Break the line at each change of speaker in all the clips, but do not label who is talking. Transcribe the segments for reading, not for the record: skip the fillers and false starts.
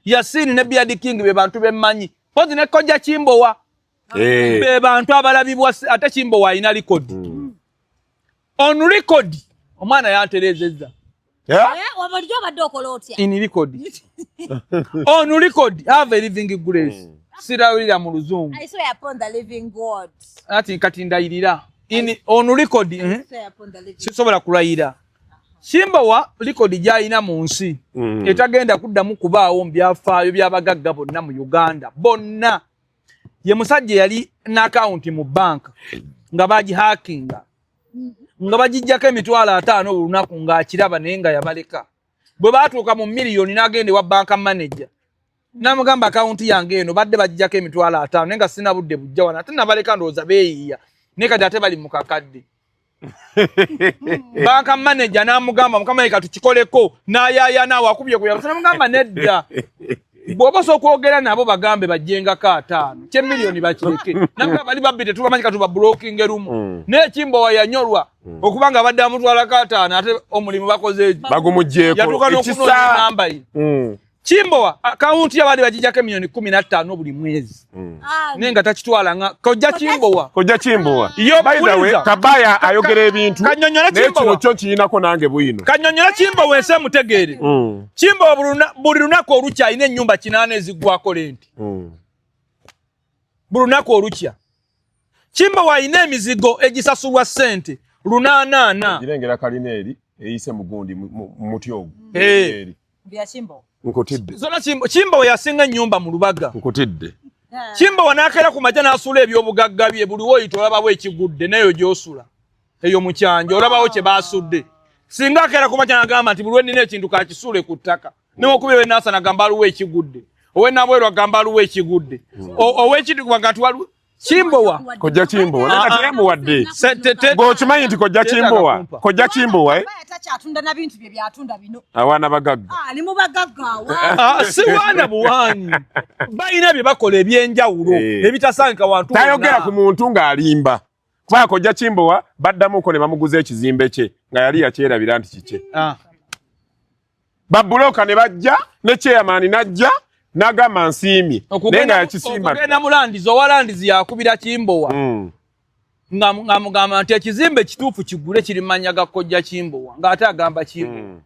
Yasini ne Beard King be bantu bemmanyi pozi ne Kojja Kimbowa be bantu abalabibwa ate Kimbowa alina record on record omwana yanterezeza
wabalijo badoko lotya
in record on record have a living grace sirawulira mu luzungu
I swear upon the living God
ati kati ndayirira in on record sisobola kulayira Kimbowa record gyalina mu nsi etagenda kuddamu kubaawo mbyafaayo byabagagga bonna mu Uganda bonna ye musajja yali na account mu bank nga baji hackinga nga bajijjako $50 olunaku ng'akiraba naye nga yabaleka bwe baatuuka mu miliyoni n'agende wa banka manager n'amugamba account yange eno badde bajijjako $50 naye nga sina budde bujja wana ate nabaleka ndowooza beeyiya naye kati ate bali mu kakadde banka manager n'amugamba mukama yeka tukikoleko n'ayaaya naawe akubye ku yabasa n'amugamba nedda bw'oba okwogera nabo bagambe bajjengako 5 $10 bakireke namugamba bali babbi tetubamanyi katuba blocking erumu naye Kimbowa yanyolwa okuba nga badde amutwalako 5 ate omulimu bakoze
bagumugjeeko
yatuuka n'okunoonya namba ye Kimbowa account y'abali bajijjako $15 buli mwezi naye nga takitwala nga Kojja Kimbowa
by the way Kabaya ayogera ebintu naye kino kyo kirinako nange bwino
kanyonyola Kimbowa ense mutegeere Kimbowa buli lunaku olukya alina ennyumba 8 eziggwako lenti buli lunaku olukya Kimbowa alina emizigo egisasulwa ssente 8
girengera kalineri eyise mugundi mu muti ogwo
bya Kimbowa
nkotidde
zona Kimbowa yasinga ennyumba mu Lubaga
nkotidde
Kimbowa n'akeera ku majja n'asula ebyobugagga bye buli woyita olabawo ekigudde nayo gy'osula eyo mu kyanja olabawo kye baasudde singa akeera ku majja n'agamba nti buli we nnina ekintu kakisule ku ttaka newakuba ewe naasa n'agamba aliwo ekigudde owe nabwerwa agamba aliwo ekigudde ow'ekiti kuba nga waliwo Kimbowa
Kojja Kimbowa nakati yamuwadde ng'okimanyi nti Kojja Kimbowa
atunda na bintu bye byatunda bino
awaana bagagga
ali mu bagagga
si waana buwaanyi balina bye bakola ebyenjawulo ebitasanka wantu
tayogera ku muntu ng'alimba kuba Kojja Kimbowa baddamuko ne bamuguza ekizimbe kye nga yali yakyerabira nti kike babbuloka ne bajja ne chairman najja n'agamba nsiimi naye nga yakisimba
okugenda mulandizi owalandizi yakubira Kimbowa nga mugamba nti ekizimbe kituufu kigule kiri manya ga Kojja Kimbowa ng'ate agamba Kimbowa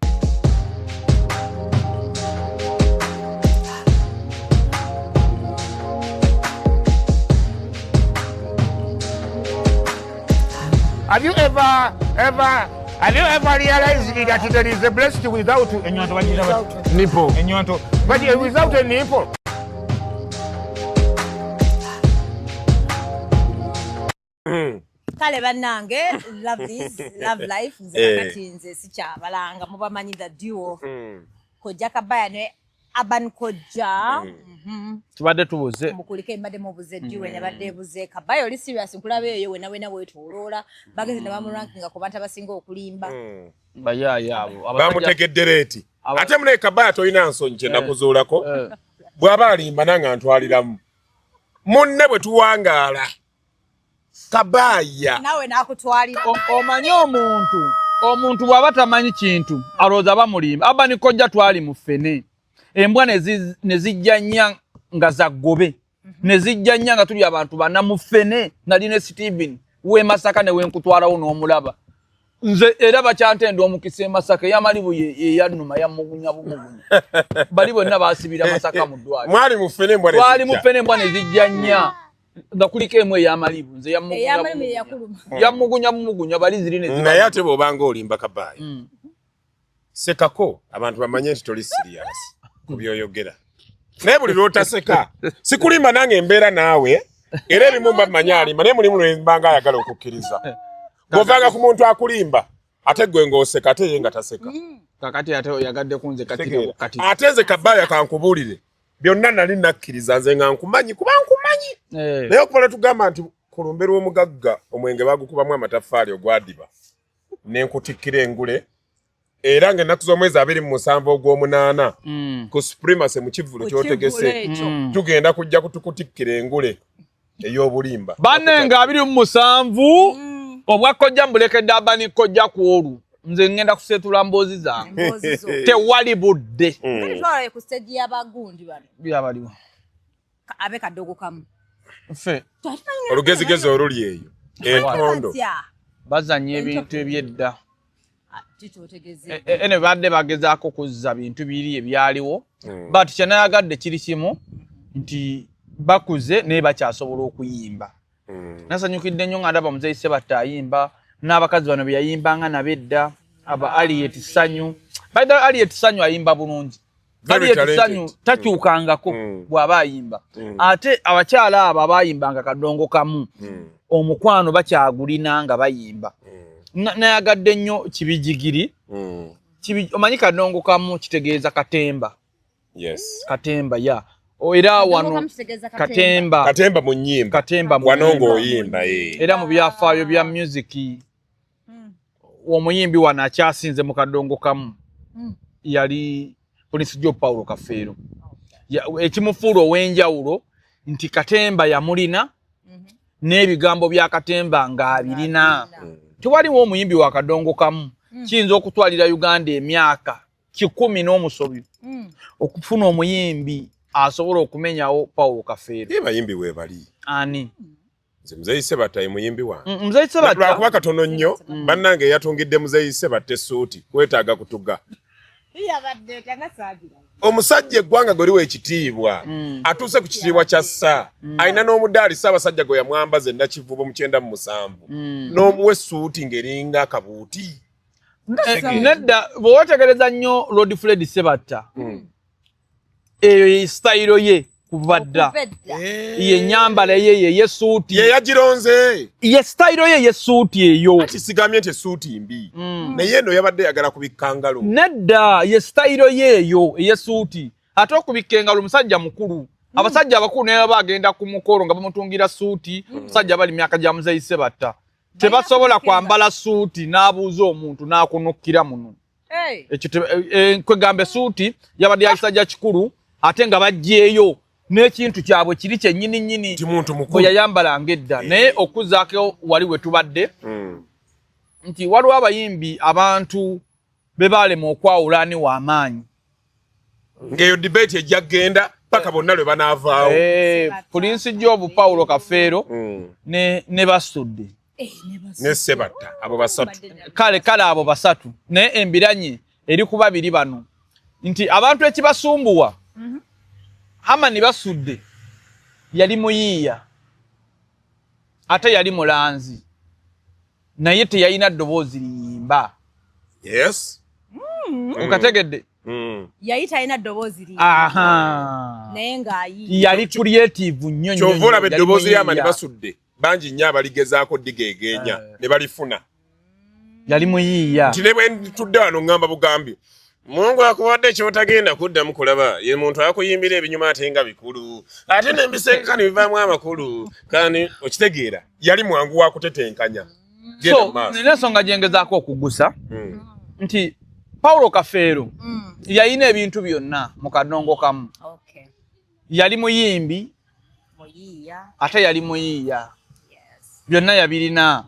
Have you ever realized that there is a breast without nipple? But without a nipple.
Kale bannange love life nze kati nze sikyabalanga mubamanyi the duo Kojja Kabaya ne Aban Kojja
tubadde tubuze
mukulike mbadde mubuze duo ne badde buze Kabaya oli serious nkulabe eyo wena wetoloola bageze ne bamurankinga ku bantu abasinga okulimba
bayaya abo
bamutegedde leeti ate mune Kabaya toyina nsonyi kye nakuzuulako bw'aba alimba nange antwaliramu munne bwe tuwangaala Kabaya
nawe nakutwalira
omanyi omuntu bw'aba tamanyi kintu alowooza bamulimba Aban Kojja twali mu ffene embwa ne zijja nnya nga zaggobe ne zijja nnya nga tuli abantu bana mu ffene nali ne Steven we Masaka ne wenkutwalawo n'omulaba nze era bakyantenda omukisa e Masaka yamalibu ye yannuma yamugunya bumugunya bali bonna baasibira Masaka mu ddwaliro
mwali mu ffene embwa ne
twali mu ffene embwa ne zijja nnya nga kuliko emu ey'amalibu nze yamugunya bali ziri ne
naye ate bw'obanga olimba Kabaya sekako abantu bamanye nti toli serious ku byoyogera naye buli lw'otaseka sikulimba nange embeera naawe era ebimu mba mmanyi alimba naye mulimu lwembanga ayagala okukkiriza bw'ovanga ku muntu akulimba ate gwe ng'oseka ate ye nga taseka
kakati ate oyagadde kunze kati
ate nze Kabaya kankubuulire byonna nali nakkiriza nze nga nkumanyi kuba nkumanyi naye okuba tugamba nti kulumbe lw'omugagga omwenge bagukubamu amataffaali ogwadiba n'enkutikkira engule era ng'ennaku z'omwezi 27 ogw'omunaana ku supremacy mu kivvulu ky'otegese tugenda kujja kutukutikkira engule ey'obulimba
banne nga 27 obwa Kojja mbulekedde Aban Kojja ku olwo nze ngenda kusetula mboozi zange tewali budde
twalaye ku stage y'abagundi bano
byabaliwo
abe kadogo kamu
ffe
olugezigezi oluli eyo enkondo
bazanya ebintu ebyedda ene badde bagezaako kuzza bintu biri ebyaliwo but kyenayagadde kiri kimu nti bakuze naye bakyasobola okuyimba nasanyukidde nnyo nga ndaba muzeeyi Sebatta ayimba n'abakazi bano beyayimbanga nabedda aba Aliet Sanyu baida Aliet Sanyu ayimba bulungi Aliet Sanyu takyukangako bw'aba ayimba ate abakyala abo abayimbanga kadongo kamu omukwano bakyagulina nga bayimba nayagadde nnyo kibijigiri omanyi kadongo kamu kitegeeza katemba katemba ya era wano katemba
mu nnyimba
katemba
wanongo oyimba
era mu byafaayo bya music omuyimbi wano akyasinze mu kadongo kamu yali Prince Joe Paulo Kafeero ekimufuula ow'enjawulo nti katemba yamulina n'ebigambo bya katemba ng'abirina tewaliwo omuyimbi wa kadongo kamu kiyinza okutwalira Uganda emyaka 10 n'omusobi okufuna omuyimbi asobola okumenyawo Paulo Kafeero
bayimbi weebali
ani
muzeeyi Sebatta ye muyimbi wange
muzeeyi Sebatta
lwakuba katono nnyo bannange eyatungidde muzeeyi Sebatta essuuti kwetaaga kutuga omusajja eggwanga goliwo ekitiibwa atuuse ku kitiibwa kya ssa alina n'omudaali Ssaabasajja gwe yamwambaza ennakivubo mu 97 n'omuwa essuuti ng'eringa akabuuti
nedda bw'otegereza nnyo Lord Fred Sebatta eyo ye style ye kuva dda ye nyambala ye yesuuti
ye yagironze
ye style ye yesuuti eyo
kisigamye nti essuuti mbi naye eno yabadde yagala kubikka ngalo
nedda ye style ye eyo yesuuti ate okubikka engalo musajja mukulu abasajja abakulu naye bagenda ku mukolo nga bamutungira suuti musajja bali myaka gya muzeeyi Sebatta tebasobola kwambala suuti n'abuuza omuntu n'akunukkira muno ekyo kwegamba suuti yabadde yakisajja kikulu ate nga bajjeeyo n'ekintu kyabwe kiri kyennyini nnyini bwe yayambalanga edda naye okuzaako wali we tubadde nti waliwo abayimbi abantu be baalema okwawula ani w'amaanyi
ng'eyo debate ejja kgenda paka bonna lwe banaavaawo
Prince Job Paulo Kafeero ne Basudde
ne Sebatta abo basatu
kale abo basatu naye embiranye eri ku babiri bano nti abantu ekibasumbuwa Hamani Basudde yali muyiiya ate yali mulanzi naye teyalina ddoboozi liyimba okategedde
yayita alina ddoboozi
liyimba
naye ng'ayiiya
yali creative nnyo
kyova olaba eddoboozi lya Hamani Basudde bangi nnyo abaligezaako digeegeenya ne balifuna
yali muyiiya
nti ne bwe ntudde wano ŋŋamba bugambi Mungu akuwadde kyotagenda kuddamu kulaba ye muntu akuyimbira ebinyuma ate nga bikulu ate n'embisengekani bivaamu amakulu kandi okitegeera yali mwangu wa kutetenkanya
so n'ensonga gyengezaako okugusa nti Paulo Kafeero yalina ebintu byonna mu kadongo kamu yali muyimbi ate yali muyiiya byonna yabirina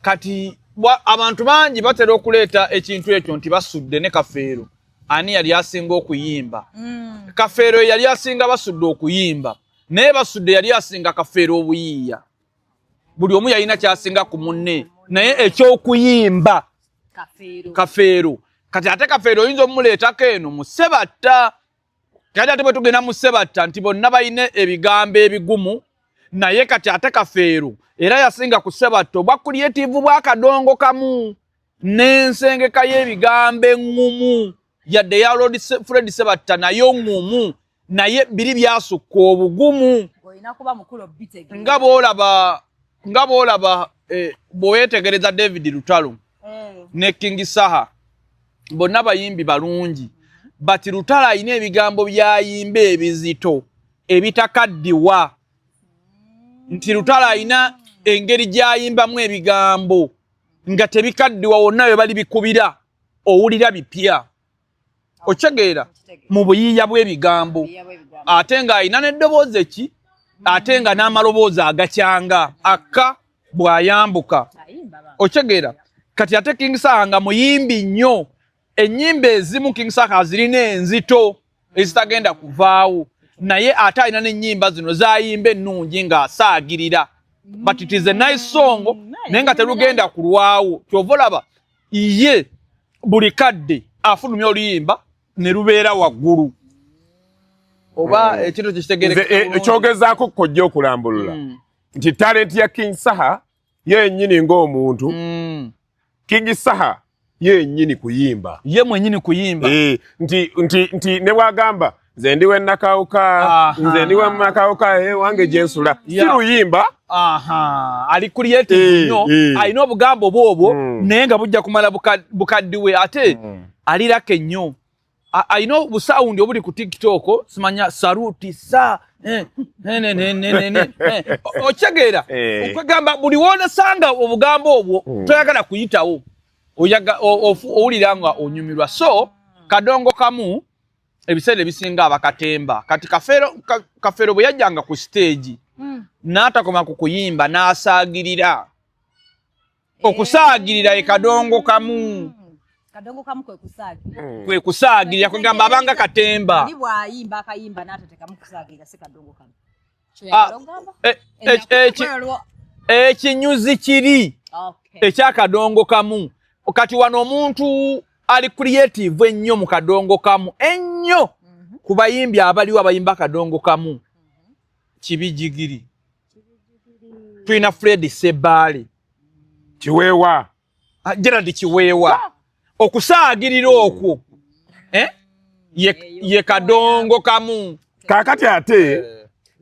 kati abantu bangi batera okuleeta ekintu ekyo nti Basudde ne Kafeero ani yali asinga okuyimba Kafeero yali asinga Basudde okuyimba naye Basudde yali asinga Kafeero obuyiiya buli omu yalina kyasinga ku munne naye ekyokuyimba Kafeero kati ate Kafeero oyinza omumuleetako eno mu Sebatta kati ate bwe tugenda mu Sebatta nti bonna balina ebigambo ebigumu naye kati ate Kafeero era yasinga ku Sebatta obwa creative bwa kadongo kamu n'ensengeka y'ebigambo eŋŋumu yadde ya Lord Fred Sebatta nayo ŋŋumu naye biri byasukka obugumu nga bw'olaba bw'owetegereza David Lutalo ne King Saha bonna bayimbi balungi bati Lutalo alina ebigambo byayimba ebizito ebitakaddiwa nti Lutalo alina engeri gyayimbamu ebigambo nga tebikaddiwa wonna we bali bikubira owulira bipya okyegeera mu buyiiya bw'ebigambo ate nga alina n'eddoboozi ki ate nga n'amaloboozi agakyanga akka bw'ayambuka okyegeera kati ate King Saha nga muyimbi nnyo ennyimba ezimu King Saha zirina enzito ezitagenda kuvaawo naye ate alina n'ennyimba zino zayimba ennungi ng'asaagirira but it is a nice song naye nga terugenda kulwawo kyova olaba ye buli kadde afulumya oluyimba ne lubeera waggulu oba ekintu kitegereka
ekyogezaako kojja okulambulula nti talent ya King Saha yennyini ng'omuntu King Saha yennyini kuyimba
ye mwennyini kuyimba
nti ne bwagamba nze ndiwe nakawuka nze ndiwe nakawuka wange gyensula si luyimba
ali creative nnyo alina obugambo bwobwo naye nga bujja kumala bukaddiwe ate alirako ennyo alina obusawundi obuli ku TikTok simanya saluti sa okitegeera okwegamba buli woonasanga obugambo obwo toyagala kuyitawo owulira nga onyumirwa so kadongo kamu ebiseera ebisinga abakatemba kati kafeero bwe yajjanga ku stage n'atakoma ku kuyimba n'asaagirira okusaagirira kadongo kamu kwe kusaagirira kwegamba abanga katemba ekinyuzi kiri ekyakadongo kamu kati wano omuntu ali creative ennyo mu kadongo kamu ennyo ku bayimbi abaliwo abayimba kadongo kamu kibijigiri tulina Fred Sebaale
Kiweewa
Gerard Kiweewa okusaagirira okwo ye kadongo kamu
kaakati ate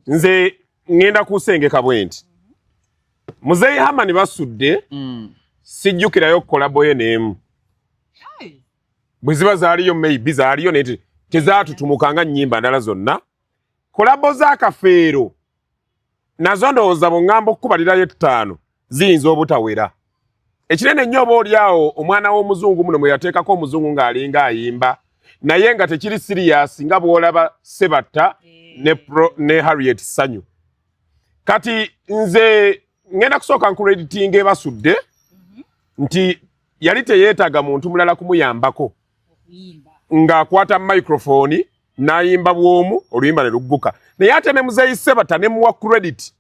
nze ngenda kusengeka bwenti Muzeeyi Hamani basudde sijjukirayo kolabo ye n'emu bwe ziba zaaliyo maybe zaaliyo naye tezaatutumukanga nnyimba ndala zonna kolabo z'akafeero nazo ndowooza bw'ŋŋamba okukubalirayo 5 ziyinza obutawera ekinene nnyo oba oliawo omwana w'omuzungu muno mwe yateekako omuzungu ng'alinga ayimba naye nga tekiri sirias nga bw'olaba Sebatta ne Harriet Sanyu kati nze ngenda kusooka nkureditinga ebasudde nti yali teyeetaaga muntu mulala kumuyambako ng'akwata microphone n'ayimba bwomu oluyimba ne lugguka naye ate ne Muzeeyi Sebatta ne muwa credit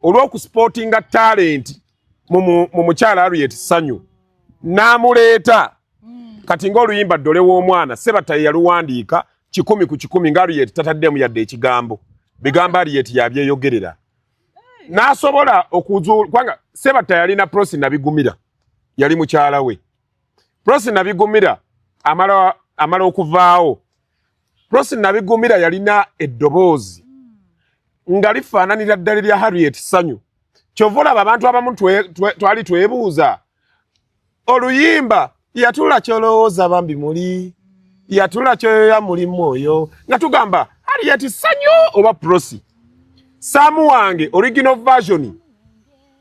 olw'okusportinga talent mu mukyala Harriet Sanyu n'amuleeta kati ng'oluyimba ddole w'omwana Sebatta ye yaluwandiika 10 ku 10 nga Harriet tataddemu yadde ekigambo bigamba Harriet yabyeyogerera n'asobola okuzuula kubanga Sebatta yalina Prosi Nabigumira yali mukyala we Prosi Nabigumira amala okuvaawo Prosi Nabigumira yalina eddoboozi nga lifaananira ddala lya Harriet Sanyu kyova olaba abantu abamu twali twebuuza oluyimba yatula kyolowooza bambi muli yatula kyoyoya mulimu oyo nga tugamba Harriet Sanyu oba Prosi Saamu wange original version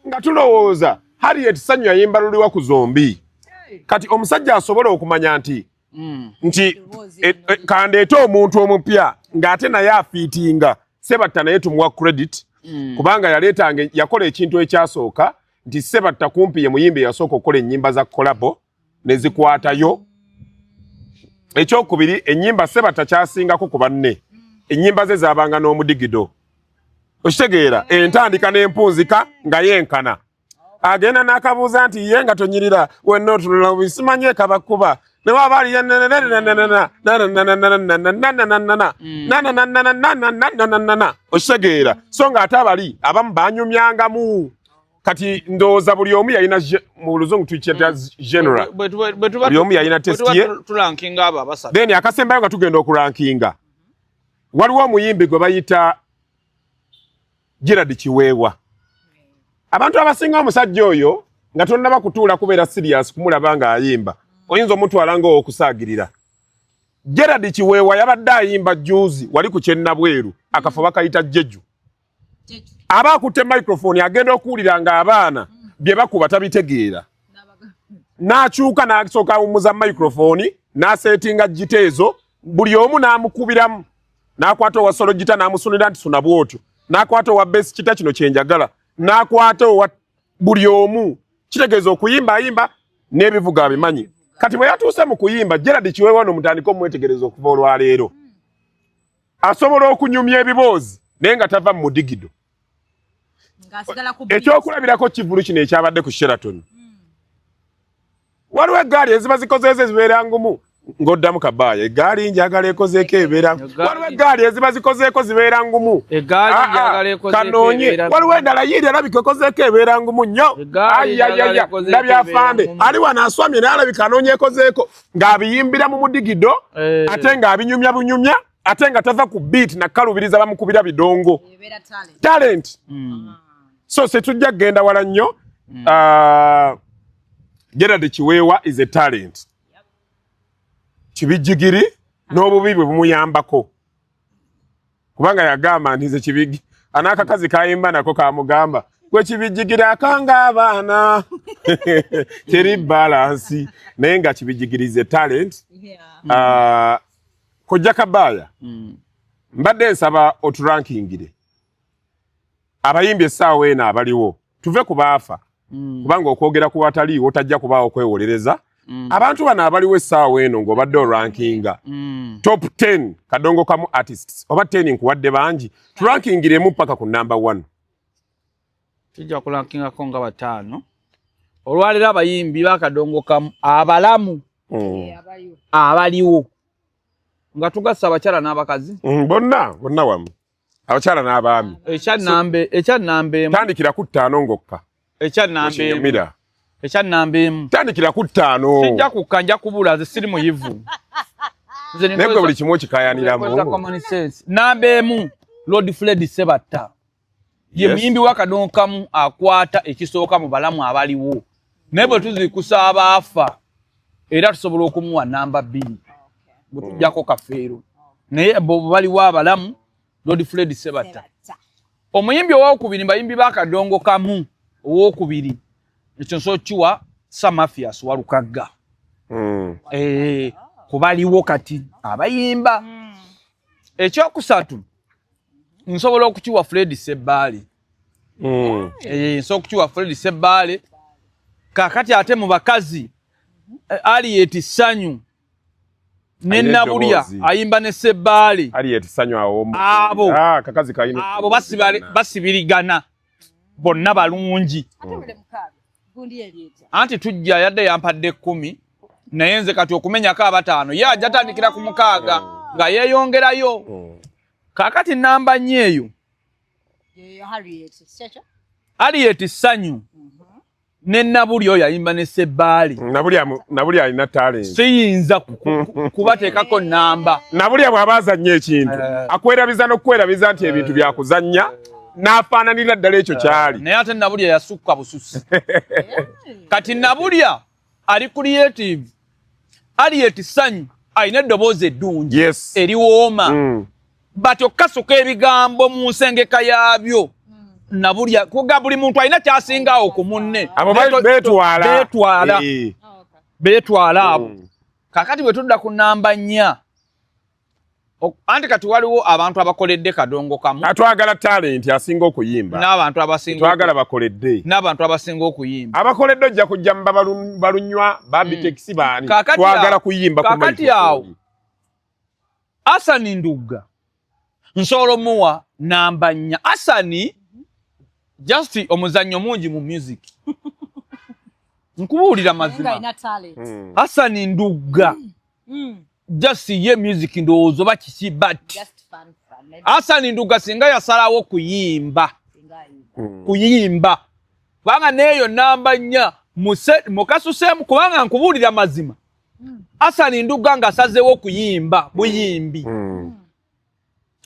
nga tulowooza Harriet Sanyu yayimba luliwa ku zombi kati omusajja asobola okumanya nti kandeete omuntu omupya ng'ate naye afiitinga Sebatta naye tumuwa credit kubanga yaleetanga yakola ekintu ekyasooka nti Sebatta kumpi ye muyimbi yasooka okukola ennyimba za kolabo ne zikwatayo ekyokubiri ennyimba Sebatta kyasingako ku banne ennyimba ze zaabanga n'omudigido okitegeera entandika n'empunzika nga yenkana agenda n'akabuuza nti ye nga tonyirira wenna otunula bisimanye kabakuba ne waba ali okitegeera so ng'ate abali abamu banyumyangamu kati ndowooza buli omu yalina mu luzungu tukyeta general buli omu yalina test ye then akasembayo nga tugenda okurankinga waliwo omuyimbi gwe bayita Gerard Kiweewa abantu abasinga omusajja oyo nga tonnaba kutuula kubeera serious kumulaba nga ayimba oyinza omutwala ng'okusaagirira Gerard Kiweewa yabadde ayimba juzi wali ku Kyennabweru akafo bakayita Jeju aba akutte microphone agenda okuwulira ng'abaana bye bakuba tabitegeera n'akyuka n'asooka awummuza microphone n'aseetinga gita ezo buli omu n'amukubiramu n'akwata owa solo gita n'amusunira nti suna bw'otyo n'akwata owa besi kita kino kyenjagala n'akwata owa buli omu kitegeeza okuyimba ayimba n'ebivuga abimanyi. Kati bwe yatuuse mu kuyimba Gerard Kiweewa no mutandika omwetegereza okuva olwaleero. Asobola okunyumya ebiboozi naye nga tava mu digido. Ekyokulabirako kivulu kino ekyabadde ku Sheraton. Waliwo eggaali eziba zikozeeze zibeera ngumu ng'oddamu Kabaya. Eggaali njagala ekozeeko ebeera ngumu. Waliwo eggaali eziba zikozeeko zibeera ngumu.
Eggaali njagala ekozeeko
Kanoonye. Waliwo endala yiiri alabika ekozeeko ebeera ngumu nnyo. Ayayaya nabyafande. Ali wano aswamye naye alabika anoonya ekozeeko ng'abiyimbira mu mudigido ate ng'abinyumya bunyumya ate nga tava ku beat nakalubiriza bamukubira bidongo. Talent. So setujja genda wala nnyo. Gerard Kiweewa is a talent. Kibijigiri n'obubi bwe bumuyambako. Kubanga yagamba nti ze kibigi anakakazi kayimba nako kamugamba gwe kibijigiri akanga abaana teri balance naye nga kibijigirize talent. Kojja Kabaya mbadde nsaba oturankingire abayimbi essaawa eno abaliwo tuve ku baafa kubanga okwogera ku wataliiwo tajja kubaawo kwewolereza. Abantu bano abaliwo essaawa eno ng'obadde orankinga top 10 kadongo kamu artists oba 10 nkuwadde bangi turankingiremu paka ku number 1.
Tujja kulankingako nga bataano olwaleero abayimbi bakadongo kamu abalamu abaliwo nga tugasa abakyala n'abakazi
bonna wamu abakyala n'abaami
ekyannambe
tandikira ku 5 ngokka
ekyannambe
tandikira ku 5
sijja kukka nja kubula ze siri muyivu
naye buli kimu okikayaniramu.
Nambe emu Lord Fred Sebatta ye muyimbi w'akadongo kamu akwata ekisooka mu balamu abaliwo naye bwe tuzikusa abaafa era tusobola okumuwa namba 2 butujjako kafeero naye bo baliwo abalamu Lord Fred Sebatta. Omuyimbi owokubiri bayimbi bakadongo kamu owokubiri ekyo nso kiwa Samafias Walukagga. Kubaliwo kati abayimba. Ekyokusatu nsobola okukiwa Fred Sebaale. Nsobola okukiwa Fred Sebaale. Kakati ate mu bakazi Harriet Sanyu Nenabulya ayimba ne Sebaale.
Harriet Sanyu awo.
Abo.
Kakazi kayine.
Abo basibirigana. Bonna balungi. Anti tujja yadde yampadde 10 naye nze kati okumenyako 5 ye ajja tandikira ku 6 nga yeeyongerayo. Kakati namba 4 eyo Harriet Sanyu Nenabulya oyo yayimba ne Sebaale.
Nabulya alina talent.
Siyinza kubateekako namba.
Nabulya bw'abazannya ekintu akwerabiza n'okwerabiza nti ebintu byakuzannya n'afaananira ddala ekyo kyali.
Naye ate Nabulya yasukka bususi. Kati Nabulya ali creative. Harriet Sanyu alina eddoboozi eddungi eriwooma. Bati okukasuka ebigambo mu nsengeka yaabyo Nabulya kuga buli muntu alina kyasingaawo ku munne.
Abo
beetwala abo. Kakati bwe tudda ku namba 4 anti kati waliwo abantu abakoledde kadongo kamu.
Atwagala talent asinga okuyimba.
N'abantu abasinga
twagala bakoledde.
N'abantu abasinga okuyimba.
Abakoledde ojja kujja mba balunywa babi taxi baani. Twagala kuyimba ku
kakati awo Asani Nduga nsobola muwa namba 4. Asani just omuzannyo mungi mu music. Nkubuulira mazima. Asani Nduga just ye music ndowoozo bakiki but Asani Nduga singa yasalawo kuyimba kubanga neeyo namba 4 mukasuseemu kubanga nkubuulira mazima. Asani Nduga nga asazeewo kuyimba buyimbi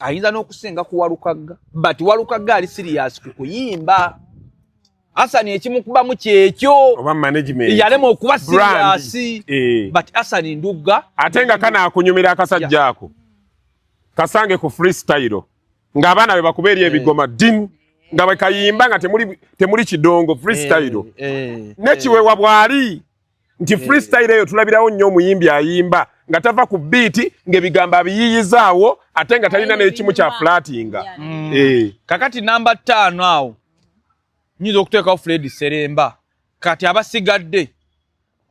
ayinza n'okusinga ku Walukagga but Walukagga ali serious ku kuyimba. Asani ekimukubamu kyekyo
oba management
yalema okuba serious but Asani Nduga
ate nga kana akunyumira akasajja ako kasange ku freestyle ng'abaana be bakubeeri ebigoma din nga bwe kayimba nga temuli kidongo freestyle nekiweewa bwali nti freestyle eyo tulabirawo nnyo omuyimbi ayimba nga tava ku beat ng'ebigambo abiyiyizaawo ate nga talina n'ekimu kya flatinga.
Kakati namba 5 awo nyiza okuteekawo Fred Seremba kati abasigadde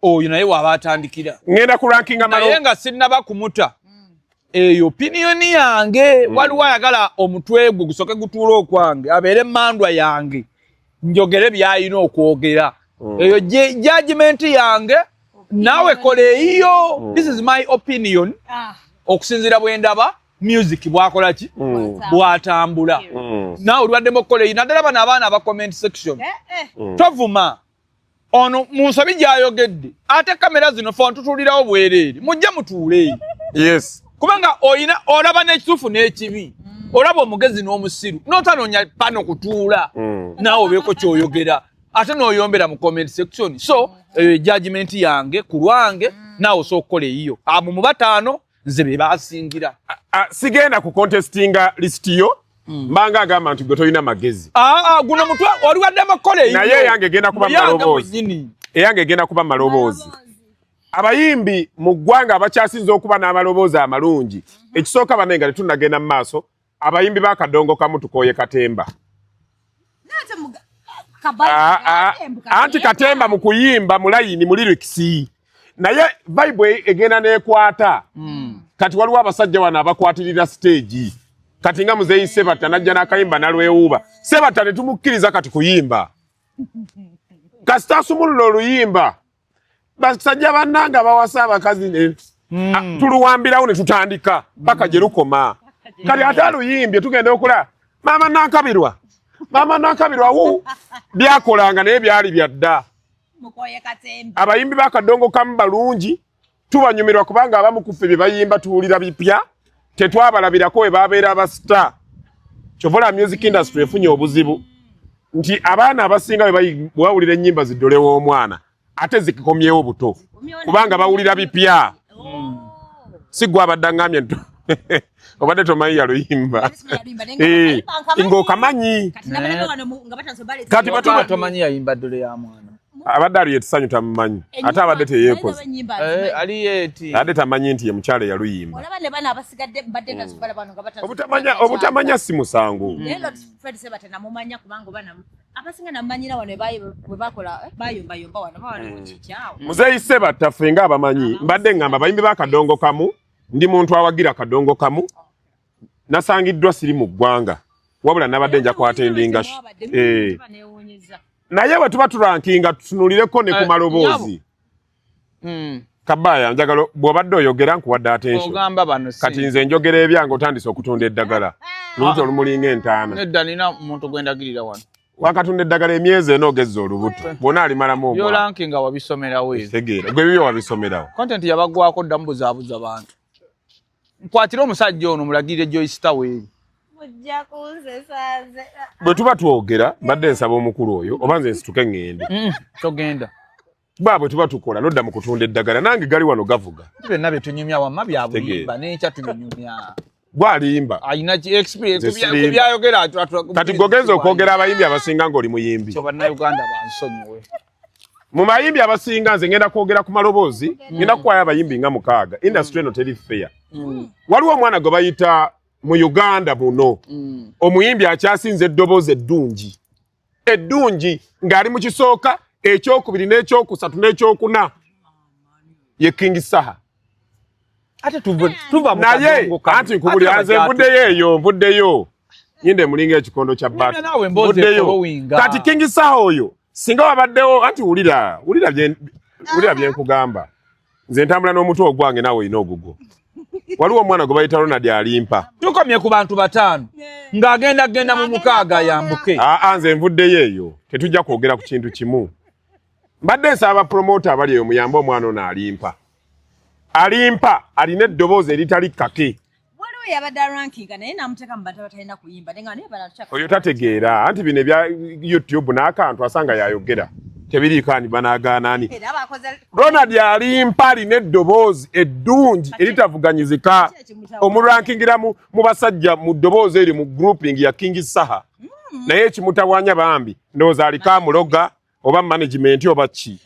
oyo naye waba atandikira
ngenda ku ranking
naye nga sinnaba kumuta eyo opinion yange waliwo ayagala omutwe gwe gusoke gutuula okwange abeere mandwa yange njogere byayina okwogera eyo judgment yange nawe kola eyo this is my opinion okusinzira bwendaba music bwakola ki bwatambula nawe olwaddemu okukola eyo naddala bano abaana aba comment section tovuma ono munsabi gyayogedde ate kamera zino fo ntutulirawo bwereere mujja mutuule
yes
kubanga olaba n'ekituufu n'ekibi olaba omugezi n'omusiru n'otanoonya pano kutuula naawe obeeko kyoyogera ate n'oyombera mu comment section so judgment yange ku lwange naawe osooka okukola eyiyo abo mu bataano nze be baasingira
sigenda ku contestinga list yo mbanga agamba nti gwe tolina magezi
guno mutwe oli waddemu okukola eyiyo
naye eyange egenda kuba maloboozi eyange egenda kuba maloboozi abayimbi mu ggwanga abakyasinza okuba n'amaloboozi amalungi ekisooka bane nga tetunnagenda mu maaso abayimbi ba Kadongo Kamu tukooye Katemba anti Katemba mu kuyimba mu layini mu lyrics naye vibe egenda n'ekwata kati waliwo abasajja wano abakwatirira stage kati nga Muzeeyi Sebatta najja n'akayimba nalwewuuba Sebatta ne tumukkiriza kati kuyimba kasita asumulula oluyimba basajja bannanga bawasa abakazi tuluwambirawo ne tutandika paka gye lukoma kati ate aluyimbye tugenda okola mama nankabirwa wu byakolanga naye byali byadda abayimbi ba Kadongo Kamu balungi tubanyumirwa kubanga abamu ku ffe bye bayimba tuwulira bipya tetwabalabirako we babeera abasita Chovola music industry efunye obuzibu nti abaana abasinga we bawulira ennyimba ziddolewo omwana ate zikikomyewo buto kubanga bawulira bipya sigwa abaddangamye obadde tomanyi yaluyimba ng'okamanyi kati
tomanyi yayimba ddole ya mwana
abadde ali yetusanyu tamumanyi ate abadde teyeekoze
ali yeeti
adde tamanyi nti ye mukyala yaluyimba obutamanya si musango Muzeeyi Sebatta ffe nga abamanyi mbadde ngamba abayimbi ba Kadongo Kamu ndi muntu awagira Kadongo Kamu nasangiddwa siri mu ggwanga wabula nabadde nja kwatendinga naye bwe tuba turankinga tutunulireko ne ku maloboozi Kabaya njagala bw'obadde oyogera nkuwadde attention kati nze njogera ebyange otandise okutunda eddagala lubuto olumulinga entaana
nedda nina muntu gwendagirira wano
wakatunda eddagala emyezi eno ogezza olubuto bwona alimalamu
byorankinga wabisomerawo
tegeera gwe bibyo wabisomerawo
content yabagwako dda mubuzaabuza bantu nkwatira omusajja ono mulagirire Joyce Taweri
bwe tuba twogera mbadde nsaba omukulu oyo oba nze nsituke ngende
togenda
bwe tuba tukola nodda mu kutunda eddagala nange gali wano gavuga
byonna bye tunyumya wamma byabuyimba n'ekya tunyumya
gwalimba
ayina experience byayogera
kati gogenza okwogera abayimbi abasinga ng'oli muyimbi
so bannayuganda bansonyiwe
mu mayimbi abasinga nze ngenda kwogera ku maloboozi ngenda kukwaya abayimbi nga 6 industry eno teri fair waliwo omwana gwe bayita mu Uganda buno omuyimbi akyasinze eddoboozi eddungi ng'ali mu kisooka ekyokubiri n'ekyokusatu n'ekyokuna ye King Saha
ate tuva
naye anti nkubulira nze nvuddeyo nyinde mulinga ekikondo kya bata kati King Saha oyo singa wabaddewo anti wulira byenkugamba nze ntambula n'omutwe ogwange naawe olina ogugwo waliwo omwana gwe bayita Ronald alimpa
tukomye ku bantu 5 ng'agenda mu 6 yambuke
nze nvuddeyo eyo tetujja kwogera ku kintu kimu mbadde nsaba promota abali eyo muyambe omwana ono alimpa alina eddoboozi eritali kake oyo tategeera anti bino ebya YouTube n'akantu asanga yayogera tebiriiko ani banaagaanaani Ronald alimpa alina eddoboozi eddungi eritavuganyizika omurankingira mu basajja mu ddoboozi eri mu grouping ya King Saha naye ekimutawanya bambi ndowooza aliko amuloga oba management oba ki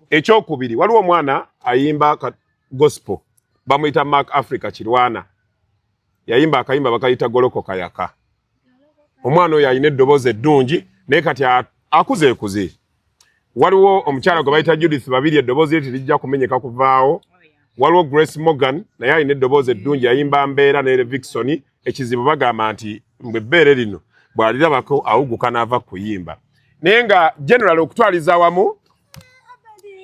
ekyokubiri waliwo omwana ayimba gospel bamuyita Mark Africa Kirwana yayimba akayimba bakayita Goloko Kayaka omwana oyo alina eddoboozi eddungi naye kati akuzeekuze waliwo omukyala gwe bayita Judith babiri eddoboozi lye terijja kumenyeka kuvaawo. Waliwo Grace Morgan naye alina eddoboozi eddungi yayimba Mbeera ne Vixon. Ekizibu bagamba nti mbebbeere lino bw'alirabako awuguka n'ava kuyimba. Naye nga general okutwaliza awamu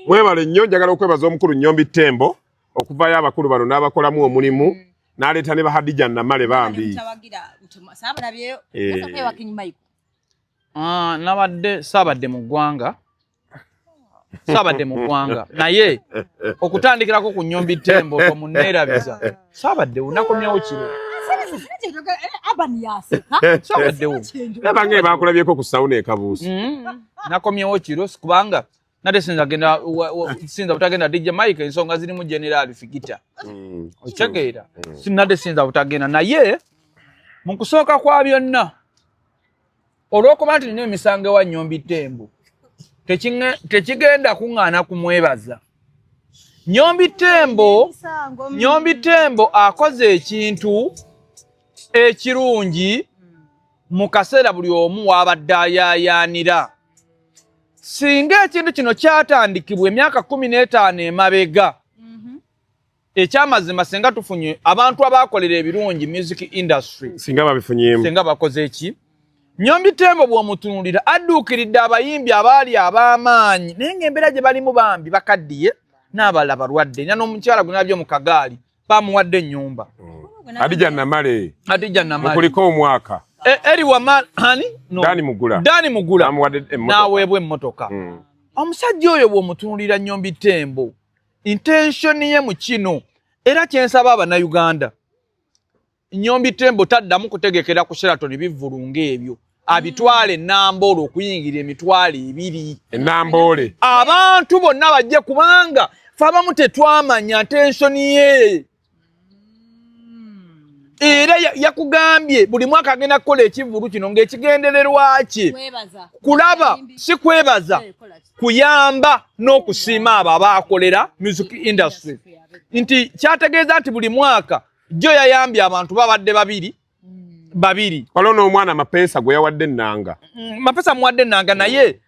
mwebale nnyo njagala okwebaza omukulu Nnyombi Tembo okuvaayo abakulu bano n'abakolamu omulimu n'aleeta ne Bahadija Namale bambi.
Nabadde saabadde mu ggwanga. Saabadde mu ggwanga naye okutandikirako ku Nnyombi Tembo tomunneerabiza. Saabadde unakomyewo kiro.
Nabange bakulabyeko ku sawuna ekabuusi.
Nakomyewo kiro kubanga nate sinza butagenda DJ Mike ensonga zirimu General Fikita. Okitegeera. Sinade sinza butagenda naye mu kusooka kwa byonna olw'okuba nti nina emisango ewa Nnyombi Tembo tekigenda kuŋŋaana kumwebaza. Nnyombi Tembo akoze ekintu ekirungi mu kaseera buli omu w'abadde ayaayaanira. Singa ekintu kino kyatandikibwa emyaka 15 emabega ekyamazima singa tufunye abantu abakolera ebirungi music industry
singa babifunyemu
singa bakoze eki Nnyombi Tembo bw'omutunuulira adduukiridde abayimbi abaali ab'amaanyi naye ng'embeera gye balimu bambi bakaddiye n'abalala balwadde n'omukyala gwe nabyo mu kagaali bamuwadde ennyumba.
Hadija Namale mukuliko omwaka
eri wamani no Dani Mugula n'aweebwa emmotoka. Omusajja oyo bw'omutunuulira Nnyombi Tembo intention ye mu kino era kyensaba Abannayuganda Nnyombi Tembo taddamu kutegekera ku Sheraton bivulunga ebyo abitwale Namboole okuyingira emitwalo 2
Namboole
abantu bonna bajje kubanga fe abamu tetwamanya attention ye era yakugambye buli mwaka agenda kukola ekivulu kino ng'ekigendererwa kye kulaba si kwebaza kuyamba n'okusiima abo abaakolera music industry nti kyategeeza nti buli mwaka jjo yayambye abantu babadde babiri
waliwo n'omwana Mapesa gwe yawadde ennanga
Mapesa muwadde ennanga naye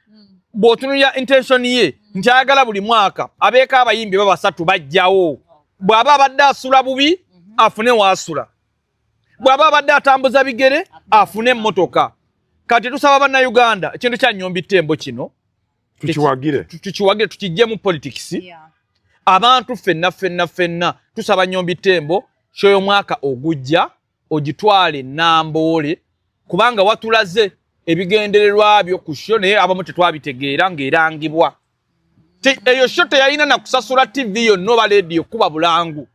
bw'otunulira intention ye nti ayagala buli mwaka abeeko abayimbi babasatu bajjawo bw'aba abadde asula bubi afune waasula bw'aba abadde atambuza bigere afune emmotoka. Kati tusaba Bannayuganda ekintu kya Nnyombi Tembo kino
tukiwagire
tukijje mu politics abantu ffenna tusaba Nnyombi Tembo shoyo mwaka ogujja ogitwale Namboole kubanga watulaze ebigendererwa byo ku show naye abamu tetwabitegeera ng'erangibwa. Eyo show teyalina na kusasula TV yonna oba radio kuba bulangu.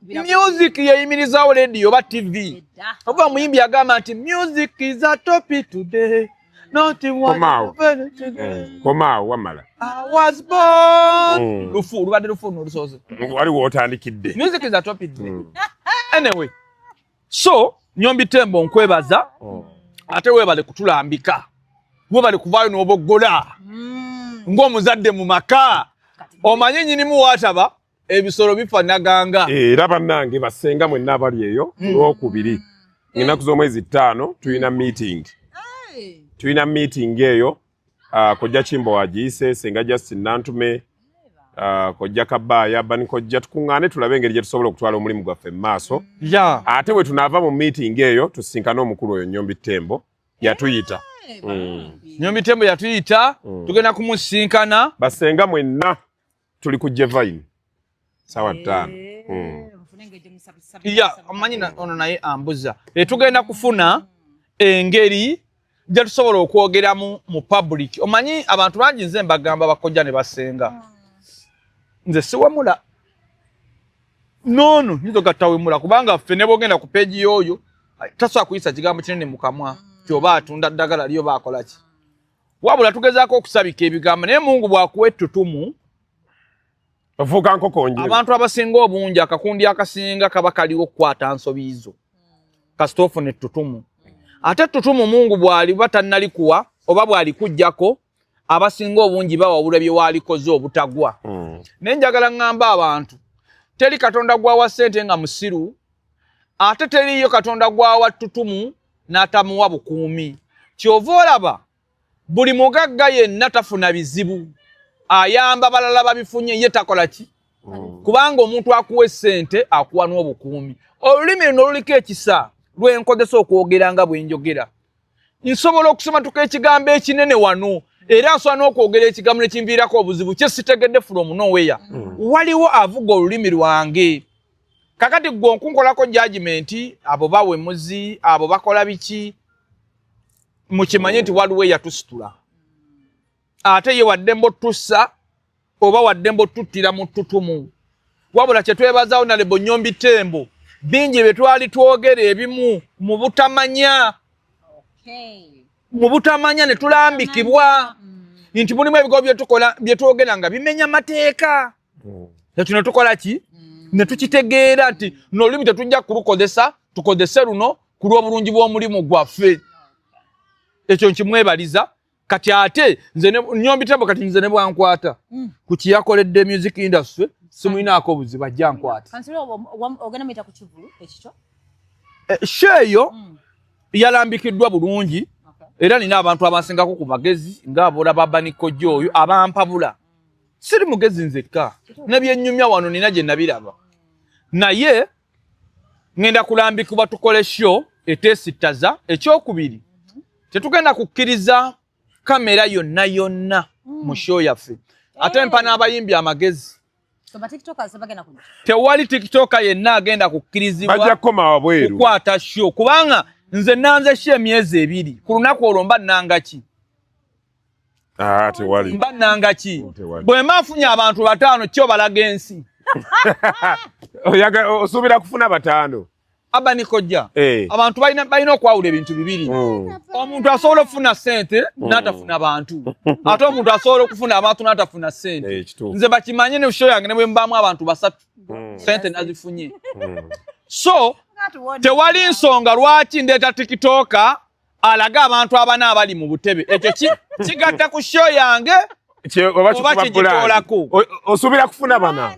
Music yayimirizawo radio oba TV. Oba muyimbi agamba nti music is a topic today. Not one.
Komaawo wamala.
I was born. Lubadde lufu n'olusozi.
Waliwo otandikidde.
Music is a topic today. Anyway. So, Nnyombi Tembo nkwebaza. Ate weebale kutulambika. Weebale kuvaayo n'oboggola. Ng'omuzadde mu maka. Omanyi nnyinimu waataba ebisolo bifa naganga.
Era bannange basenga mwenna abali eyo olwokubiri. Ennaku z'omwezi 5 tulina meeting eyo. Kojja Kimbo wagiise Senga Justin Nantume kojja Kabaya bani kojja tukuŋŋaane tulabe engeri gye tusobola okutwala omulimu gwaffe mu maaso. Ate bwe tunaava mu meeting eyo tusinkane omukulu oyo Nnyombi Tembo yatuyita.
Nnyombi Tembo yatuyita tugenda kumusinkana.
Basenga mwenna tuli ku Jevine sawa 5.
Amanyi ono naye ambuza. Tugenda kufuna engeri gye tusobola okwogeramu mu public. Omanyi abantu bangi nze mbagamba bakojja ne basenga. Nze siwemula. Nono nyizo gatawemula kubanga ffe ne bogenda ku page yoyo tasobola kuyisa kigambo kinene mu kamwa kyoba atunda ddagala liyo baakola ki. Wabula tugezaako okusabika ebigambo naye Mungu bw'akuwa ettutumu
ofuuka nkokonje.
Abantu abasinga obungi akakundi akasinga kaba kaliwo okukwata nsobiizo. Kasitoofu n'ettutumu. Ate ettutumu Mungu bw'ali batannalikuwa oba bw'alikuggyako abasinga obungi bawabula bye waalikoze obutagwa. Naye njagala ŋŋamba abantu teri Katonda gwawa ssente nga musiru ate teriyo Katonda gwawa ttutumu n'atamuwa bukuumi. Kyova olaba buli mugagga yenna tafuna bizibu ayamba balala babifunye ye takola ki kubanga omuntu akuwa sente akuwa n'obukuumi olulimi luno luliko ekisa lwenkozesa okwogera nga bwe njogera nsobola okusoma tuka ekigambo ekinene wano era nsobola n'okwogera ekigambo ne kimviirako obuzibu kye sitegedde from nowhere waliwo avuga olulimi lwange kakati gwe nkunkolako judgment abo bawemuzi abo bakola biki mukimanye nti waliwo eyatusitula ate ye wadde mbotussa oba wadde mbotuttira mu ttutumu wabula kye twebazawo nale Bonyombi Tembo bingi bye twali twogera ebimu mu butamanya mu butamanya ne tulambikibwa nti mulimu ebigo bye twogera nga bimenya mateeka ne tukola ki ne tukitegeera nti n'olulimi tetujja kulukozesa tukozese luno ku lw'obulungi bw'omulimu gwaffe ekyo nkimwebaliza kati ate nze Nyombi Tembo kati nze ne bwankwata ku kiyakoledde music industry simulinaako obuzibu ajja nkwata
ogenda muyita ku kivulu ekikyo
sheeyo yalambikiddwa bulungi era nina abantu abansingako ku magezi ng'abola babanikojjo oyo abampabula siri mugezi nzekka nebyennyumya wano nina gye nabiraba naye ngenda kulambikibwa tukole show eteesittaza ekyokubiri tetugenda kukkiriza kamera yonna mu show yaffe ate mpa n'abayimbi amagezi tewali tiktoka yenna agenda kukkirizibwa kukwata show kubanga nze nanze show emyezi 2 ku lunaku olwo mba nnanga ki
tewali
mba nnanga ki bwe maafunye abantu 5 kyo balaga ensi
osuubira kufuna 5
abanikojja abantu balina okwawula ebintu bibiri omuntu asobola okufuna sente n'atafuna bantu ate omuntu asobola okufuna abantu n'atafuna sente nze bakimanye ne show yange ne bwe mbaamu abantu 3 sente nazifunye so tewali nsonga lwaki ndeeta tiktoka alaga abantu abana abali mu butebe ekyo kigatta ku show yange oba kigitolako
osuubira kufuna bana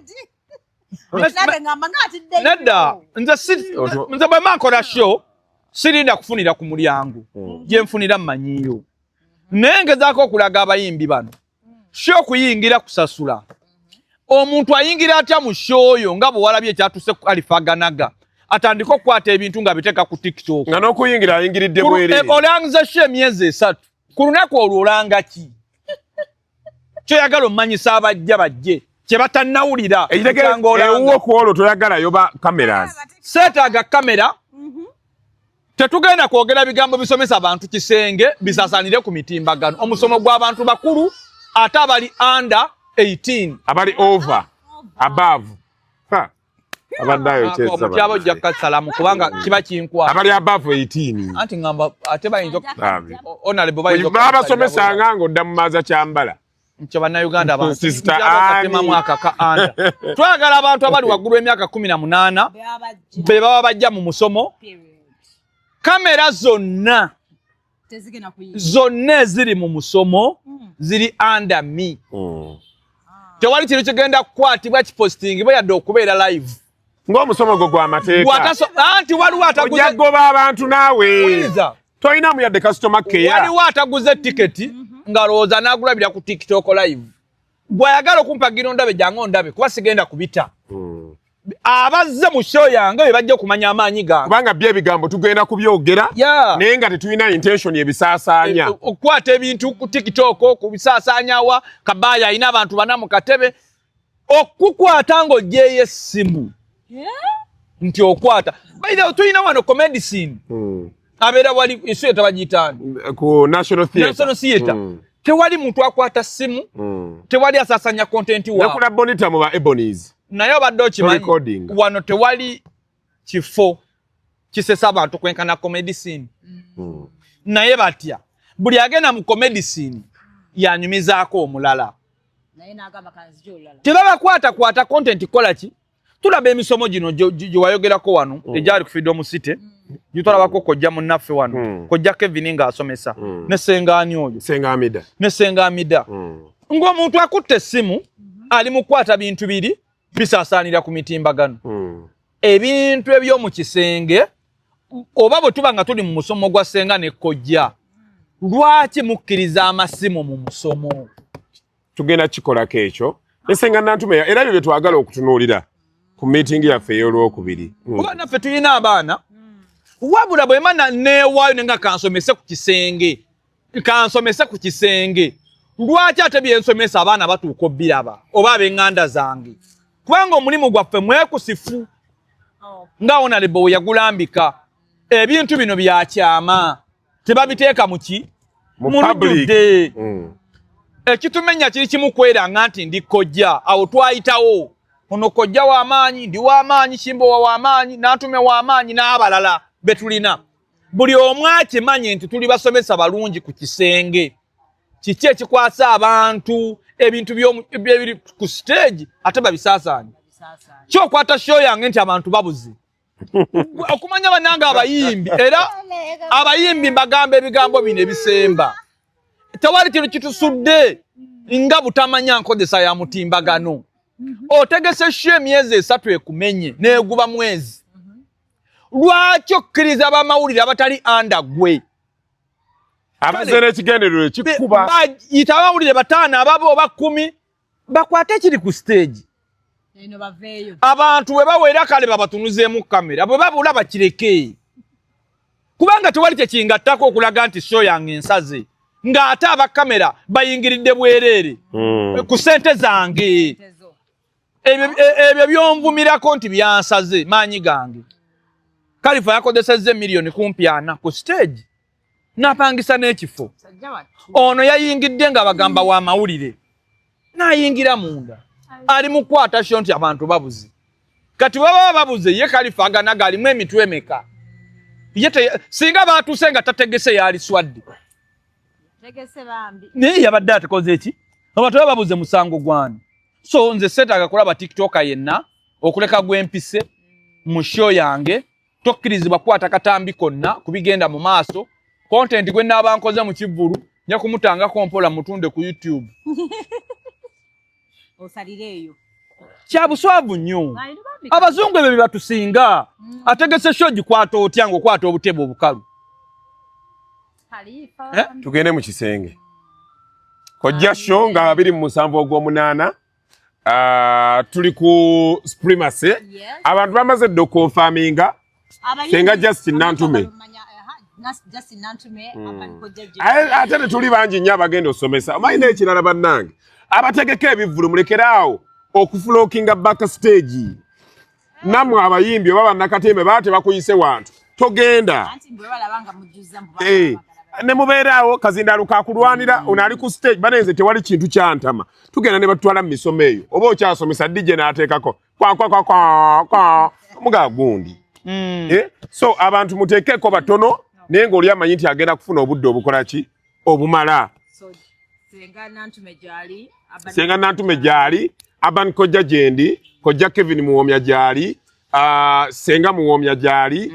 nedda nze bwe makola show sirinda kufunira ku mulyango gye nfunira mmanyiyo naye ngezaako okulaga abayimbi bano show kuyingira kusasula omuntu ayingira atya mu show oyo nga bwe walabye ekyatuse ku alifaganaga atandika okukwata ebintu nga biteeka ku tiktok
nga n'okuyingira ayingiridde bwereere
olangiza show emyezi 3 ku lunaku olwo olanga ki kyoyagala omumanyisa abajja bajje kye batannawulira
ewuwo ku olwo toyagalayo ba cameras
seetaaga kamera tetugenda kwogera bigambo bisomesa abantu kisenge bisasanire ku mitimbagano omusomo gw'abantu bakulu ate abali under 18
abali over above abandayo kyesa
omutyabo jakka salamu kubanga kiba kinkwata
abali above 18
anti ngamba ate bayinza honorable
bayinza babasomesa ngango odda mu maaza kyambala
ncho bannayuganda abantu atema mwaka ka anda twagala abantu abali waggulu emyaka 18 be baba bajja mu musomo kamera zonna ziri mu musomo ziri under me tewali kintu kigenda kukwatibwa kipostingibwa yadde okubeera live
ng'omusomo gwo gw'amateeka
anti waliwo ataguze
ojjagoba abantu naawe toyinamu yadde customer care
waliwo ataguze tiketi ngalowooza n'agulabira ku tiktok live bw'ayagala okumpagira ondabe jange ondabe kuba sigenda kubita abazze mu show yange be bajja okumanya amaanyi gange
kubanga byo ebigambo tugenda kubyogera naye nga tetulina intention ebisaasaanya
okukwata ebintu ku tiktok kubisaasaanyawa Kabaya alina abantu 4 mu katebe okukwata ng'ogyeyo essimu nti okwata bayiza tulina wano comedy scene abeera wali isuye tabagiyitaani
ku National Theatre
tewali muntu akwata simu tewali asasanya content wa
nekula bonita mu ba Ebonies
naye obadde okimanyi wano tewali kifo kisesa abantu kwenkana comedy scene naye batya buli agenda mu comedy scene yanyumizaako omulala naye n'agamba kanzijolala tebabakwata content kola ki tulaba emisomo gino gye wayogerako wano egyali ku Freedom City jutolabako kojja munnaffe wano kojja Kevin ng'asomesa ne sengaani oyo senga amida ng'omuntu akutte essimu ali mu kukwata bintu biri bisaasaanira ku mitimbagano ebintu eby'omu kisenge oba bwe tuba nga tuli mu musomo gwa senga ne kojja lwaki mukkiriza amasimu mu musomo
tugenda kikola kecho esenga nantume era byo twagala okutunuulira ku meeting yaffe ey'olwokubiri
kuba naffe tulina abaana wabula bwe mana neewaayo nenga kansomese ku kisenge lwaki ate byensomesa abaana batuuka obbiraba oba ab'eŋŋanda zange kubanga omulimu gwaffe mwekusifu nga Honorable we yagulambika ebintu bino byakyama tebabiteeka muki mulujjudde ekitumenya kiri kimu kweranga nti ndi kojja awo twayitawo ono kojja w'amaanyi ndi w'amaanyi Kimbo w'amaanyi Nantume w'amaanyi n'abalala betulina buli omu akimanye nti tuli basomesa balungi ku kisenge kiki ekikwasa abantu ebintu byebiri ku stage ate babisaasaanya kyokwata show yange nti abantu babuze okumanya bannange abayimbi era abayimbi mbagamba ebigambo bino ebisemba tewali kintu kitusudde nga butamanya nkozesa ya mutimbagano otegese show emyezi 3 ekumenye neeguba mwezi lwaki okkiriza abamawulire abatali anda gwe
abazere ekigenderero ekikuba
bayita abamawulire 5 ababo oba 10 bakwate ekiri ku stage abantu bwe baweera kale babatunuzeemu kamera bwe babula bakireke kubanga tewali kyekingattako okulaga nti show yange ensaze ng'ate abakamera bayingiridde bwereere ku ssente zange ebyo byonvumirako nti byansaze maanyi gange Kalifa yakozesezza miliyoni kumpi 4 ku stage napangisa n'ekifo ono yayingidde nga bagamba wa mawulire nayingira munda ali mukwata sho nti abantu babuze kati baba babuze ye Kalifa aganaga alimu emitwe emeka yete singa batuse nga tategese yali swadde tegese bambi ne yabadde atekoze eki abantu babuze musango gwani so nze setaga kulaba TikToker yenna okuleka gwempise mu show yange tokkirizibwa kwata katambi konna kubigenda mu maaso content gwe nabankoze mu kivulu nya kumutanga kompola mutunde ku YouTube osalireyo kyabuswavu nnyo abazungu ebyo batusinga ategese show gikwata otyango okwata obutebo obukalu
Khalifa
tugende mu kisenge kojja show nga 27 ogw'omunaana tuli ku Supremacy abantu bamaze ddo confirminga senga Justin Nantume ate tuli bangi nnyo abagenda osomesa omayina ekirala bannange abategeka ebivulu mulekeraawo okufulookinga back stage namwe abayimbi oba bannakatembe baate bakuyise wantu togenda ne mubeeraawo kazindaalo kakulwanira ono ali ku stage banenze tewali kintu kyantama tugenda ne batwala mu misomo eyo oba okyasomesa DJ n'ateekako kwa muga gundi so abantu muteekeko batono naye ng'oli amanyi nti agenda kufuna obudde obukola ki obumala senga Nantume gyali Aban kojja gyendi kojja Kevin Muwomya gyali senga Muwomya gyali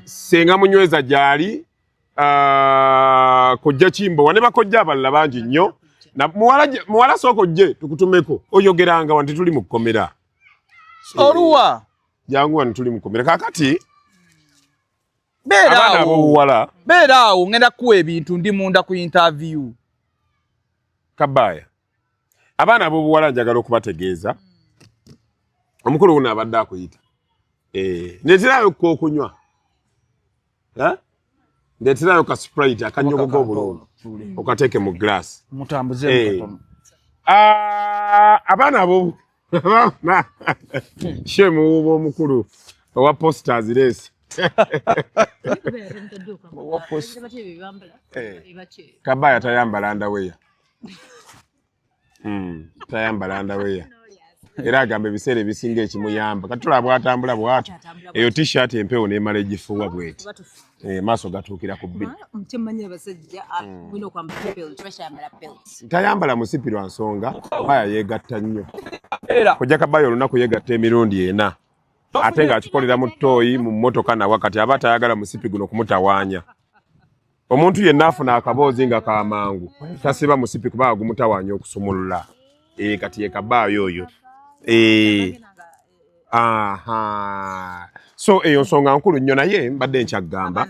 senga Munyweza gyali kojja Kimbo wane bakojja abalala bangi nnyo na muwala soko je tukutumeko oyogeranga wanti tuli mu kkomera
oluwa
jangu wanti tuli mu kkomera kakati
beeraawo ngenda kuwa ebintu ndi munda ku interview
Kabaya abaana ab'obuwala njagala okubategeeza omukulu uno abadde akuyita ndeeterayo k'okunywa ndeeterayo ka Sprite akanyogoga obulungi okateeke mu glass
mutambuze
abaana abo shemu omukulu owa posters race Kabaya tayambala underwear tayambala underwear era agamba ebiseera ebisinga ekimuyamba kati tulaba bw'atambula bw'atyo eyo t-shirt empewo n'emala egifuuwa bw'eti maaso gatuukira ku bbiri tayambala musipi lwa nsonga Kabaya yeegatta nnyo kojja Kabaya olunaku yeegatta emirundi 4 ate ng'akikolera mu ttooyi mu mmotoka na wakati aba tayagala musipi guno kumutawaanya omuntu yenna afuna akaboozi nga kamangu tasiba musipi kuba agumutawaanya okusumulula kati ye Kabaya oyo so eyo nsonga nkulu nnyo naye mbadde nkyagamba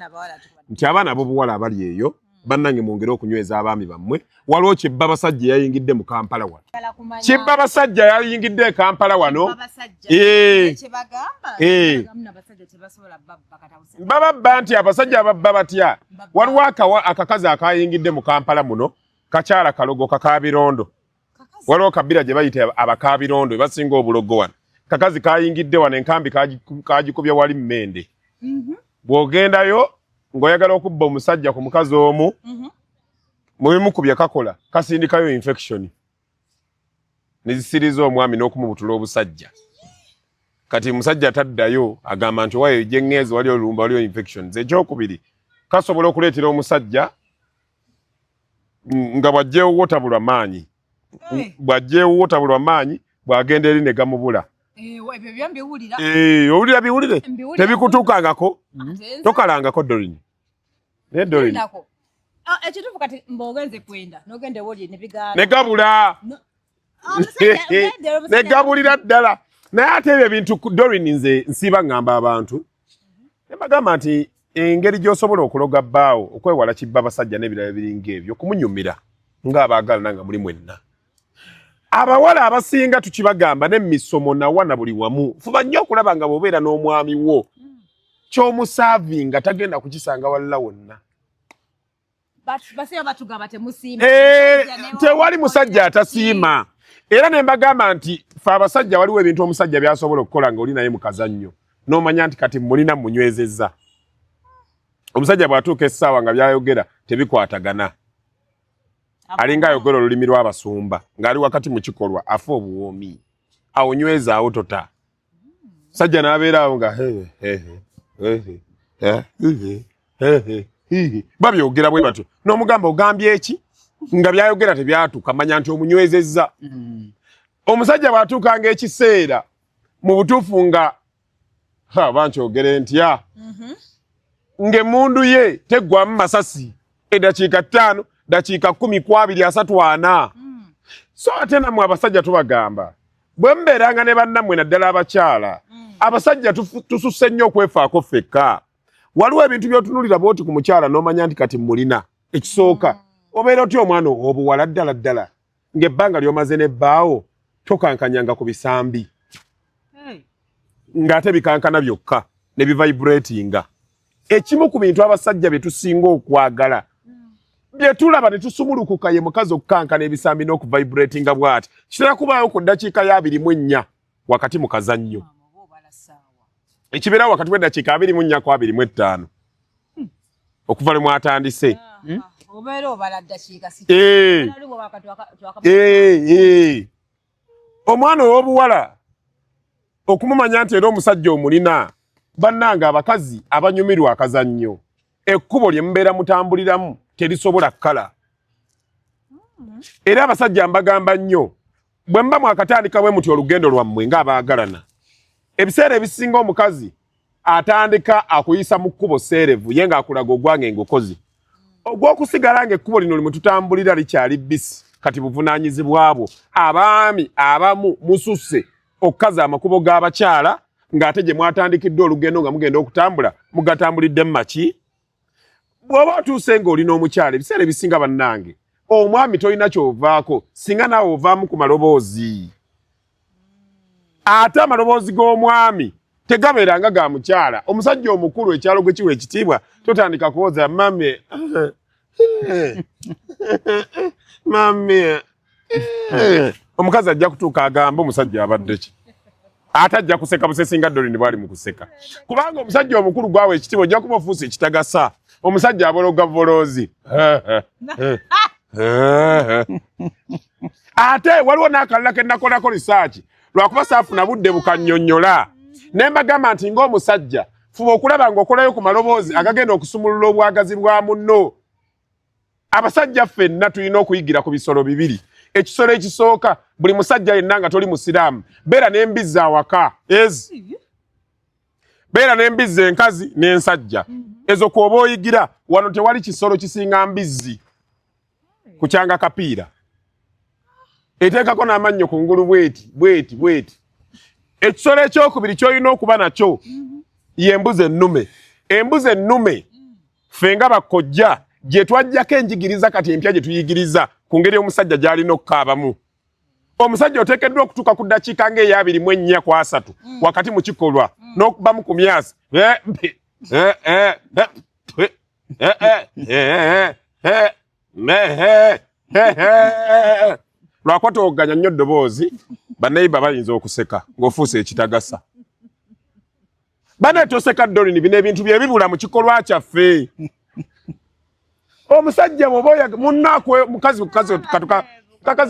nti abaana ab'obuwala abali eyo bannange mwongere okunyweza abaami bammwe waliwo Kibba Basajja yayingidde mu Kampala wano Kibba Basajja yayingidde Kampala wano babba nti abasajja ababba batya waliwo akakazi akayingidde mu Kampala muno kakyala kalogo kakabirondo waliwo kabira gye bayita abakabirondo basinga obulogo wano kakazi kayingidde wano enkambi kagikubya wali mmende bw'ogendayo ng'oyagala okubba omusajja ku mukazi omu mubimukubya kakola kasindikayo infection nezisiriza omwami n'okumubutula obusajja kati musajja taddayo agamba nti wayo jengeezi wali olumba waliyo infections ekyokubiri kasobola okuleetera omusajja nga bw'ajjeewo wotabulwa maanyi bw'ajjeewo wotabulwa maanyi bw'agenda eri ne gamubula owulira biwulire tebikutuukangako tokalangako Doreen ne Doreen
ekituufu kati mb'ogenze kwenda n'ogende woli ne bigaana
ne gabula ne gabulira ddala naye ate ebyo ebintu Doreen nze nsiiba ngamba abantu ne bagamba nti engeri gy'osobola okuloga bbaawo okwewala Kibba Basajja n'ebirala biringa ebyo kumunyumira ng'abaagalana nga muli mwenna abawala abasinga tukibagamba n'emisomo nawana buli wamu fuba nnyo okulaba nga bw'obeera n'omwami wo ky'omusaavinga tagenda kukisanga walala wonna tewali musajja atasiima era ne mbagamba nti fe abasajja waliwo ebintu omusajja byasobola okukola ng'oli naye mu kazannyo n'omanya nti kati mulina munywezezza omusajja bw'atuuka essaawa nga byayogera tebikwatagana alinga ayogera olulimi lw'abasumba ng'ali wakati mu kikolwa afa obuwoomi awonywezaawo tota sajja n'abeera awo nga babyogera bwe batyo n'omugamba ogambye eki nga byayogera tebyatuuka manya nti omunywezezza omusajja bw'atuukanga ekiseera mu butuufu nga bankyogere ntya ng'emmundu ye teggwamu masasi eddakiika 5 dakiika 10 ku 2:34 so ate nammwe abasajja tubagamba bwe mbeeranga ne bannammwe naddala abakyala abasajja tususse nnyo okwefaako ffekka waliwo ebintu by'otunulira bw'oti ku mukyala n'omanya nti kati mulina ekisooka obeera otya omwana obuwala ddala ng'ebbanga ly'omaze n'ebbaawo tokankanyanga ku bisambi ng'ate bikankana byokka ne bivibratinga ekimu ku bintu abasajja bye tusinga okwagala bye tulaba ne tusumulukuka ye mukazi okukankana ebisambi n'okuvibratinga bw'ati kitera kubaayo ku ddakiika ya 24 wakati mu kazannyo ekibeerawo wakati w'eddakiika 24 ku 25 okuva lwe mwatandise
obeera obala ddakiika
omwana ow'obuwala okumumanya nti era omusajja omulina bannanga abakazi abanyumirwa akazannyo ekkubo lye mubeera mutambuliramu terisobola kkala era abasajja mbagamba nnyo bwe mba mwakatandika bwe muti olugendo lwammwe ng'abaagalana ebiseera ebisinga omukazi atandika akuyisa mu kkubo seerevu ye ng'akulaga ogwange engokozi ogw'okusigala ng'ekkubo lino limututambulira likyali bbisi kati buvunaanyizibwabwo abaami abamu mususse okukaza amakubo g'abakyala ng'ate gye mwatandikidde olugendo nga mugenda okutambula mugatambuliddemu maki bw'oba otuuse ng'olina omukyala ebiseera ebisinga bannange omwami tolina ky'ovaako singa naawe ovaamu ku maloboozi ate amaloboozi g'omwami tegabeeranga ga mukyala omusajja omukulu ekyalo gwe kiwa ekitiibwa totandika kuwoza mami omukazi ajja kutuuka agamba omusajja abadde ki ate ajja kuseka busesinga Doreen bwali mu kuseka kubanga omusajja omukulu gwawe ekitiibwa ojja kuba ofuusa ekitagasa omusajja abologa voloozi ate waliwo n'akalala ke nakolako risaaki lwakuba saafuna budde bukannyonnyola ne mbagamba nti ng'omusajja fuba okulaba ng'okolayo ku maloboozi agagenda okusumulula obwagazi bwa munno abasajja ffenna tulina okuyigira ku bisolo bibiri ekisolo ekisooka buli musajja yenna nga toli musiraamu beera n'embizzi awaka beera n'embizzi enkazi n'ensajja ezo kwoba oyigira wano tewali kisolo kisinga mbizzi kukyanga kapiira eteekako n'amannyo ku ngulu bweti ekisolo ekyokubiri ky'olina okuba nakyo ye embuzi ennume embuzi ennume ffe nga bakojja gye twajjako enjigiriza kati empya gye tuyigiriza ku ngeri omusajja gy'alina okukaabamu. Omusajja oteekeddwa okutuuka ku ddakiika ng'eya 24 wakati mu kikolwa n'okubamu ku myasi. Lwakwa tooganya nnyo ddoboozi bannayiba bayinza okuseka ng'ofuuse ekitagasa. Bane toseka Doreen, bino ebintu bye bibula mu kikolwa kyaffe. Omusajja bw'oba munnakwe mukazi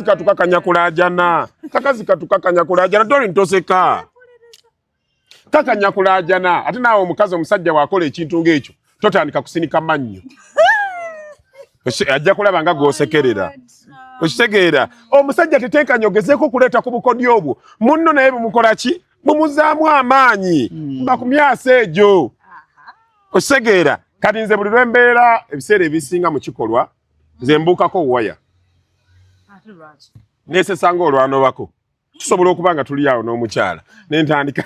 katuka kanyakulajana. Kakazi katuka kanyakulajana. Doreen toseka. Kakanyakulajana. Ate naawe omukazi omusajja bw'akola ekintu ng'ekyo totandika kusinika mannyo. Ajja kulaba nga gw'osekerera. Okitegeera omusajja teteekanyogezeeko kuleeta ku bukodyo obwo. Munno naye bumukola ki? Bumuzaamu amaanyi. Mba ku myasa egyo. Okitegeera kati nze buli lwe mbeera ebiseera ebisinga mu kikolwa nze mbuukako waya. Neesesanga olwanobako. Tusobola okuba nga tuli awo n'omukyala. Ne ntandika.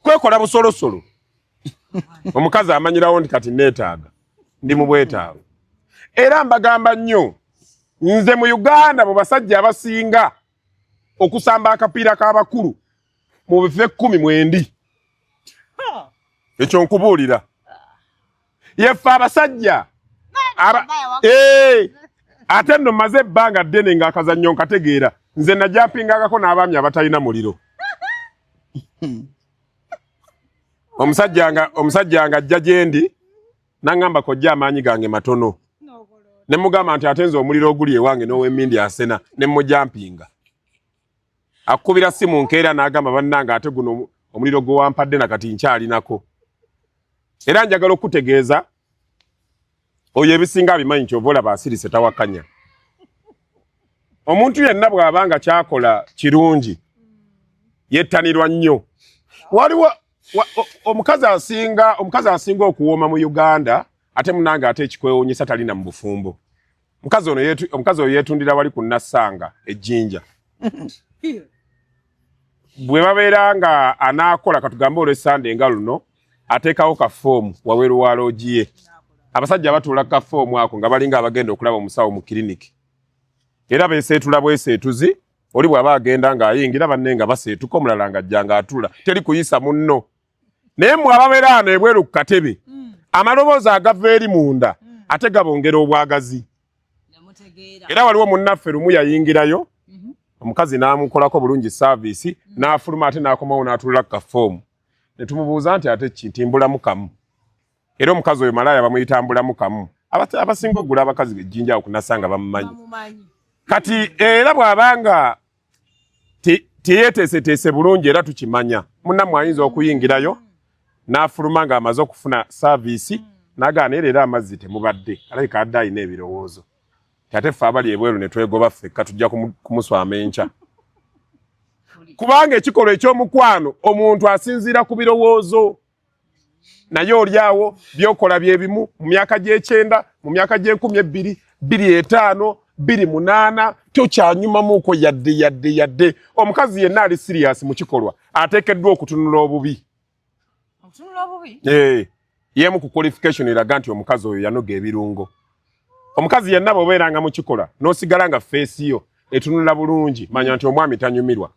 Kwekola busolosolo. Omukazi amanyirawo nti kati neetaaga. Ndi mu bwetaavu. Era mbagamba nnyo nze mu Uganda mu basajja abasinga okusamba akapiira k'abakulu mu bife 10 mwendi. Ekyo nkubuulira. Yeffe abasajja ate nno maze ebbanga ddene ng'akazannyo nkategeera nze najampingangako n'abaami abatalina muliro. Omusajja nga ajja gye ndi n'aŋŋamba kojja amaanyi gange matono. Ne mugamba nti ate nze omuliro oguli ewange n'ow'emmindi asena ne mujampinga. Akubira simu nkeera n'agamba bannange ate guno omuliro gwe wampadde na kati nkyalinako. Era njagala okutegeeza oyo ebisinga abimanyi kyova olaba asirise tawakanya. Omuntu yenna bw'abanga kyakola kirungi yettanirwa nnyo. Waliwo omukazi asinga okuwooma mu Uganda ate munange ate ekikwewuunyisa talina mu bufumbo. Omukazi oyo yeetundira wali ku Nassanga ejjinja. Bwe babeera nga anaakola katugambe olw'Essande nga luno ateekawo kafoomu waweeru wa loogi ye. Abasajja batuula kafoomu ako nga balinga abagenda okulaba omusawo mu kiriniki. Era beeseetula bweseetuzi oli bw'aba agenda ng'ayingira banne nga baseetuka omulala ng'ajja ng'atula teri kuyisa munno. Naye mmwe ababeera ano ebweru ku katebe amaloboozi agava eri munda ate gabongera obwagazi. Era waliwo munnaffe lumu yayingirayo omukazi n'amukolako bulungi saaviisi n'afuluma ate n'akomawo n'atulira ku kafoomu. Ne tumubuuza nti ate kintimbulamu kamu. Era omukazi oyo malaaya bamuyitambulamu kamu. Abasinga ogula abakazi ejjinja okunasanga bamumanyi. Kati era bw'abanga teyeeteeseteese bulungi era tukimanya. Munnammwe ayinza okuyingirayo n'afuluma ng'amaze okufuna saaviisi n'agaana era amazzi temubadde. Alabika adde alina ebirowoozo. Ate ffe abali ebweru ne twegoba ffekka tujja kumuswama enkya. Kubanga ekikolwa eky'omukwano omuntu asinziira ku birowoozo. Naye oli awo byokola bye bimu mu myaka gy'ekyenda, mu myaka gy'e12, 25, 28 tokyanyumamuuko yadde. Omukazi yenna ali serious mu kikolwa ateekeddwa okutunula obubi.
Okutunula obubi?
Yemu ku qualification eraga nti omukazi oyo yanoga ebirungo. Omukazi yenna bw'obeeranga mu kikola n'osigala nga feesi yo etunula bulungi manya nti omwami tanyumirwa.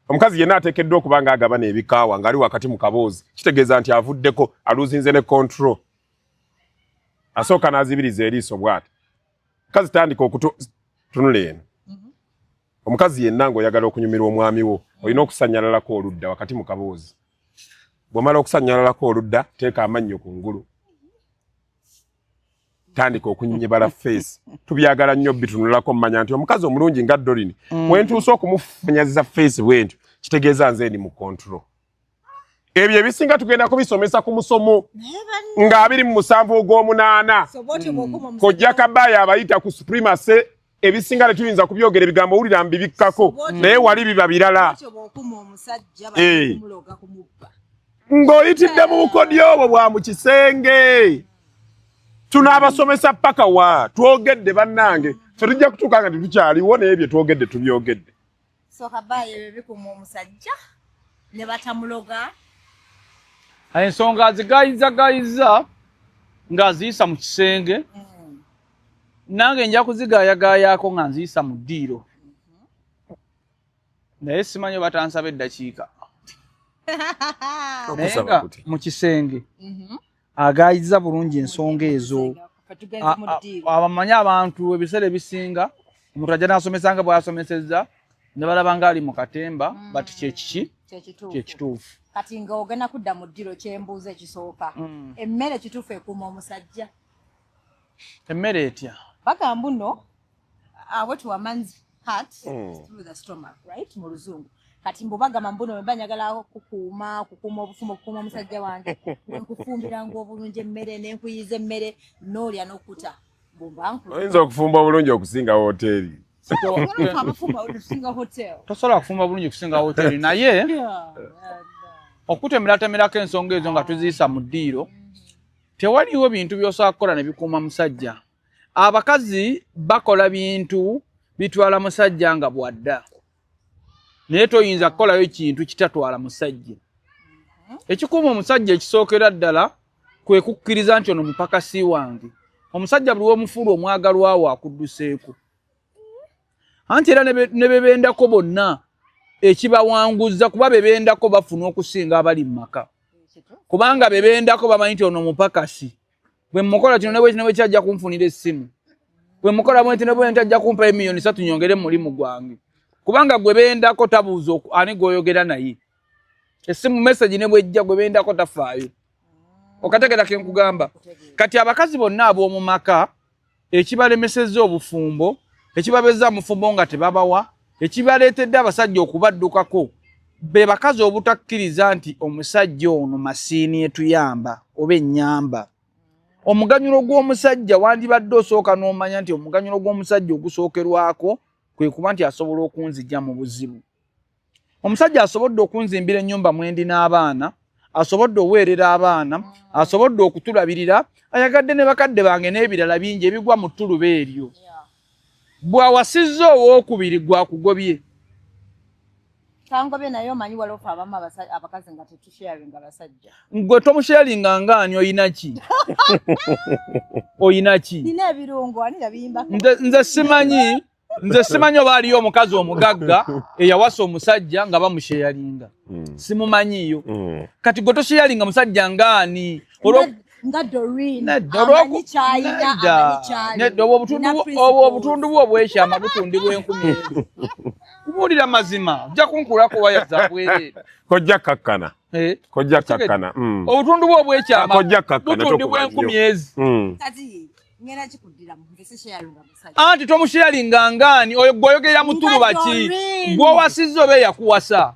Omukazi yenna ateekeddwa okuba ng'agaba n'ebikaawa ng'ali wakati mu kaboozi kitegeeza nti avuddeko aluzinze ne control. Asooka n'azibiriza eriiso bw'ati. Omukazi tandika okutunula eno. Omukazi yenna ng'oyagala okunyumirwa omwami wo olina okusanyalalako oludda wakati mu kaboozi. Bw'omala okusanyalalako oludda teeka amannyo ku ngulu. Tandika okunyibala face. Tubyagala nnyo bitunulako mmanya nti omukazi omulungi nga Doreen bwentuusa okumufunyaziza face bwentyo kitegeeza nze ndi mu control. Ebyo ebisinga tugenda kubisomesa ku musomo nga 27 ogw'omunaana. Kojja Kabaya abayita ku supremacy ebisinga tetuyinza kubyogera ebigambo wulira mbibikkako naye wali biba birala. Ng'oyitidde mu bukodyo obwo bwa mu kisenge. Tunaabasomesa paka wa twogedde bannange tujja kutuuka nga tetukyaliwo naye bye twogedde tubyogedde.
So Kabaya bikuma omusajja ne batamuloga.
ensonga zigayiza ng'aziyisa mu kisenge nange nja kuzigaayagaayako nga nziyisa mu ddiiro naye simanyi batansaba eddakiika naye nga mu kisenge agaayiza bulungi ensonga ezo abamanyi abantu ebiseera ebisinga omuntu ajja n'asomesanga bw'asomesezza ne balaba ng'ali mu katemba bati kyekituufu
kati nga ogenda kudda mu ddiiro kyembuuza ekisooka emmere kituufu ekuuma omusajja
emmere etya
bagamba nno what a man's heart through the stomach right mu luzungu kati mbu bagamba mbuno bwe banyagala kukuuma obufumbo okukuuma omusajja wange nkufumbiranga obulungi emmere n'enkuyiza emmere n'olya n'okkuta
oyinza okufumba obulungi okusinga hoteeri
tosobola kufumba bulungi okusinga hoteeri naye okutemeratemerako ensonga ezo nga tuziyisa mu ddiiro tewaliwo bintu by'osobola kukola ne bikuuma musajja abakazi bakola bintu bitwala musajja nga bwadda naye toyinza kukolayo kintu kitatwala musajja ekikuuma omusajja ekisookera ddala kwe kukkiriza nti ono mupakasi wange omusajja buli w'omufuula omwagalwawo akudduseeko anti era ne bebendako bonna ekibawanguza kuba bebendako bafuna okusinga abali mu maka kubanga bebendako bamanyi nti ono mupakasi bwe mukola kino ne bwe kyajja kunfunira essimu bwe mukola bwe nti ne bwe ntajja kumpa emiliyoni 3 nyongere mu mulimu gwange kubanga gwe bendako tabuuza ani gw'oyogera naye essimu message ne bwejja gwe bendako tafaayo okategera ke nkugamba kati abakazi bonna ab'omu maka ekibalemesezza obufumbo ekibabezza mufumbo nga tebabawa ekibaleetedde abasajja okubaddukako be bakazi obutakkiriza nti omusajja ono masiini etuyamba oba ennyamba omuganyulo gw'omusajja wandibadde osooka n'omanya nti omuganyulo gw'omusajja ogusookerwako kwe kuba nti asobola okunzijja mu buzibu omusajja asobodde okunzimbira ennyumba mwendi n'abaana asobodde oweerera abaana asobodde okutulabirira ayagadde ne bakadde bange n'ebirala bingi ebigwa mu ttuluba eryo bw'awasizza owookubiri gwakugobye
kangobye naye omanyi waliwo abamu abakazi nga tetusharinga basajja
gwe tomusharinga ngaani oyina ki oyina ki
nina ebirungo ani yabiyimba
nze simanyi oba aliyo omukazi omugagga eyawasa omusajja nga bamusharinga simumanyiyo kati gwe tosharinga musajja ngaani
nga Doreen
obwo obutundu bwo obwekyama butundibwa 10,000 kubuulira mazima ojja kunkulako waya za bwereere
kojja kakkana
obutundu bwo obwekyama butundibwa 10,000
kati ngena kikuddira mu sharinga musajja
anti tomusharinga ngaani oyo gwoyogerera mu ttuluba ki gw'owasizza oba eyakuwasa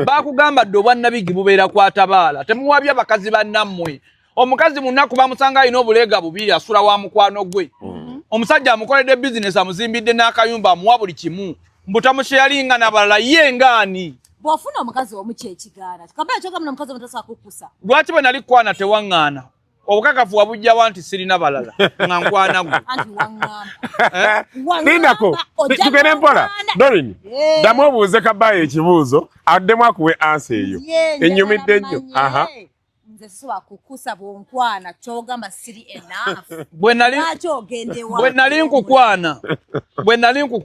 bakugamba dde obwannabigi bubeera kwatabaala temuwabya bakazi bannammwe omukazi munaku bamusanga alina obuleega bubiri asula wa mukwano gwe omusajja amukoledde bizinesi amuzimbidde n'akayumba amuwa buli kimu mbutamusharinga nabalala ye ngaani
bw'ofuna omukazi omu kyekigaana kabaya kyoga muno omukazi omutasobola kukkusa
lwaki bwe nali kwana tewaŋŋaana obukakafu wabujjawa nti sirina balala nga nkwana gwe
lindako tugende mpola Doreen ddamu obuuze kabaya ekibuuzo addemu akuwe ansa eyo ennyumidde nnyo
nze sisobola kukkusa bwonkwana kyogamba siri enough
bwe nali nkukwana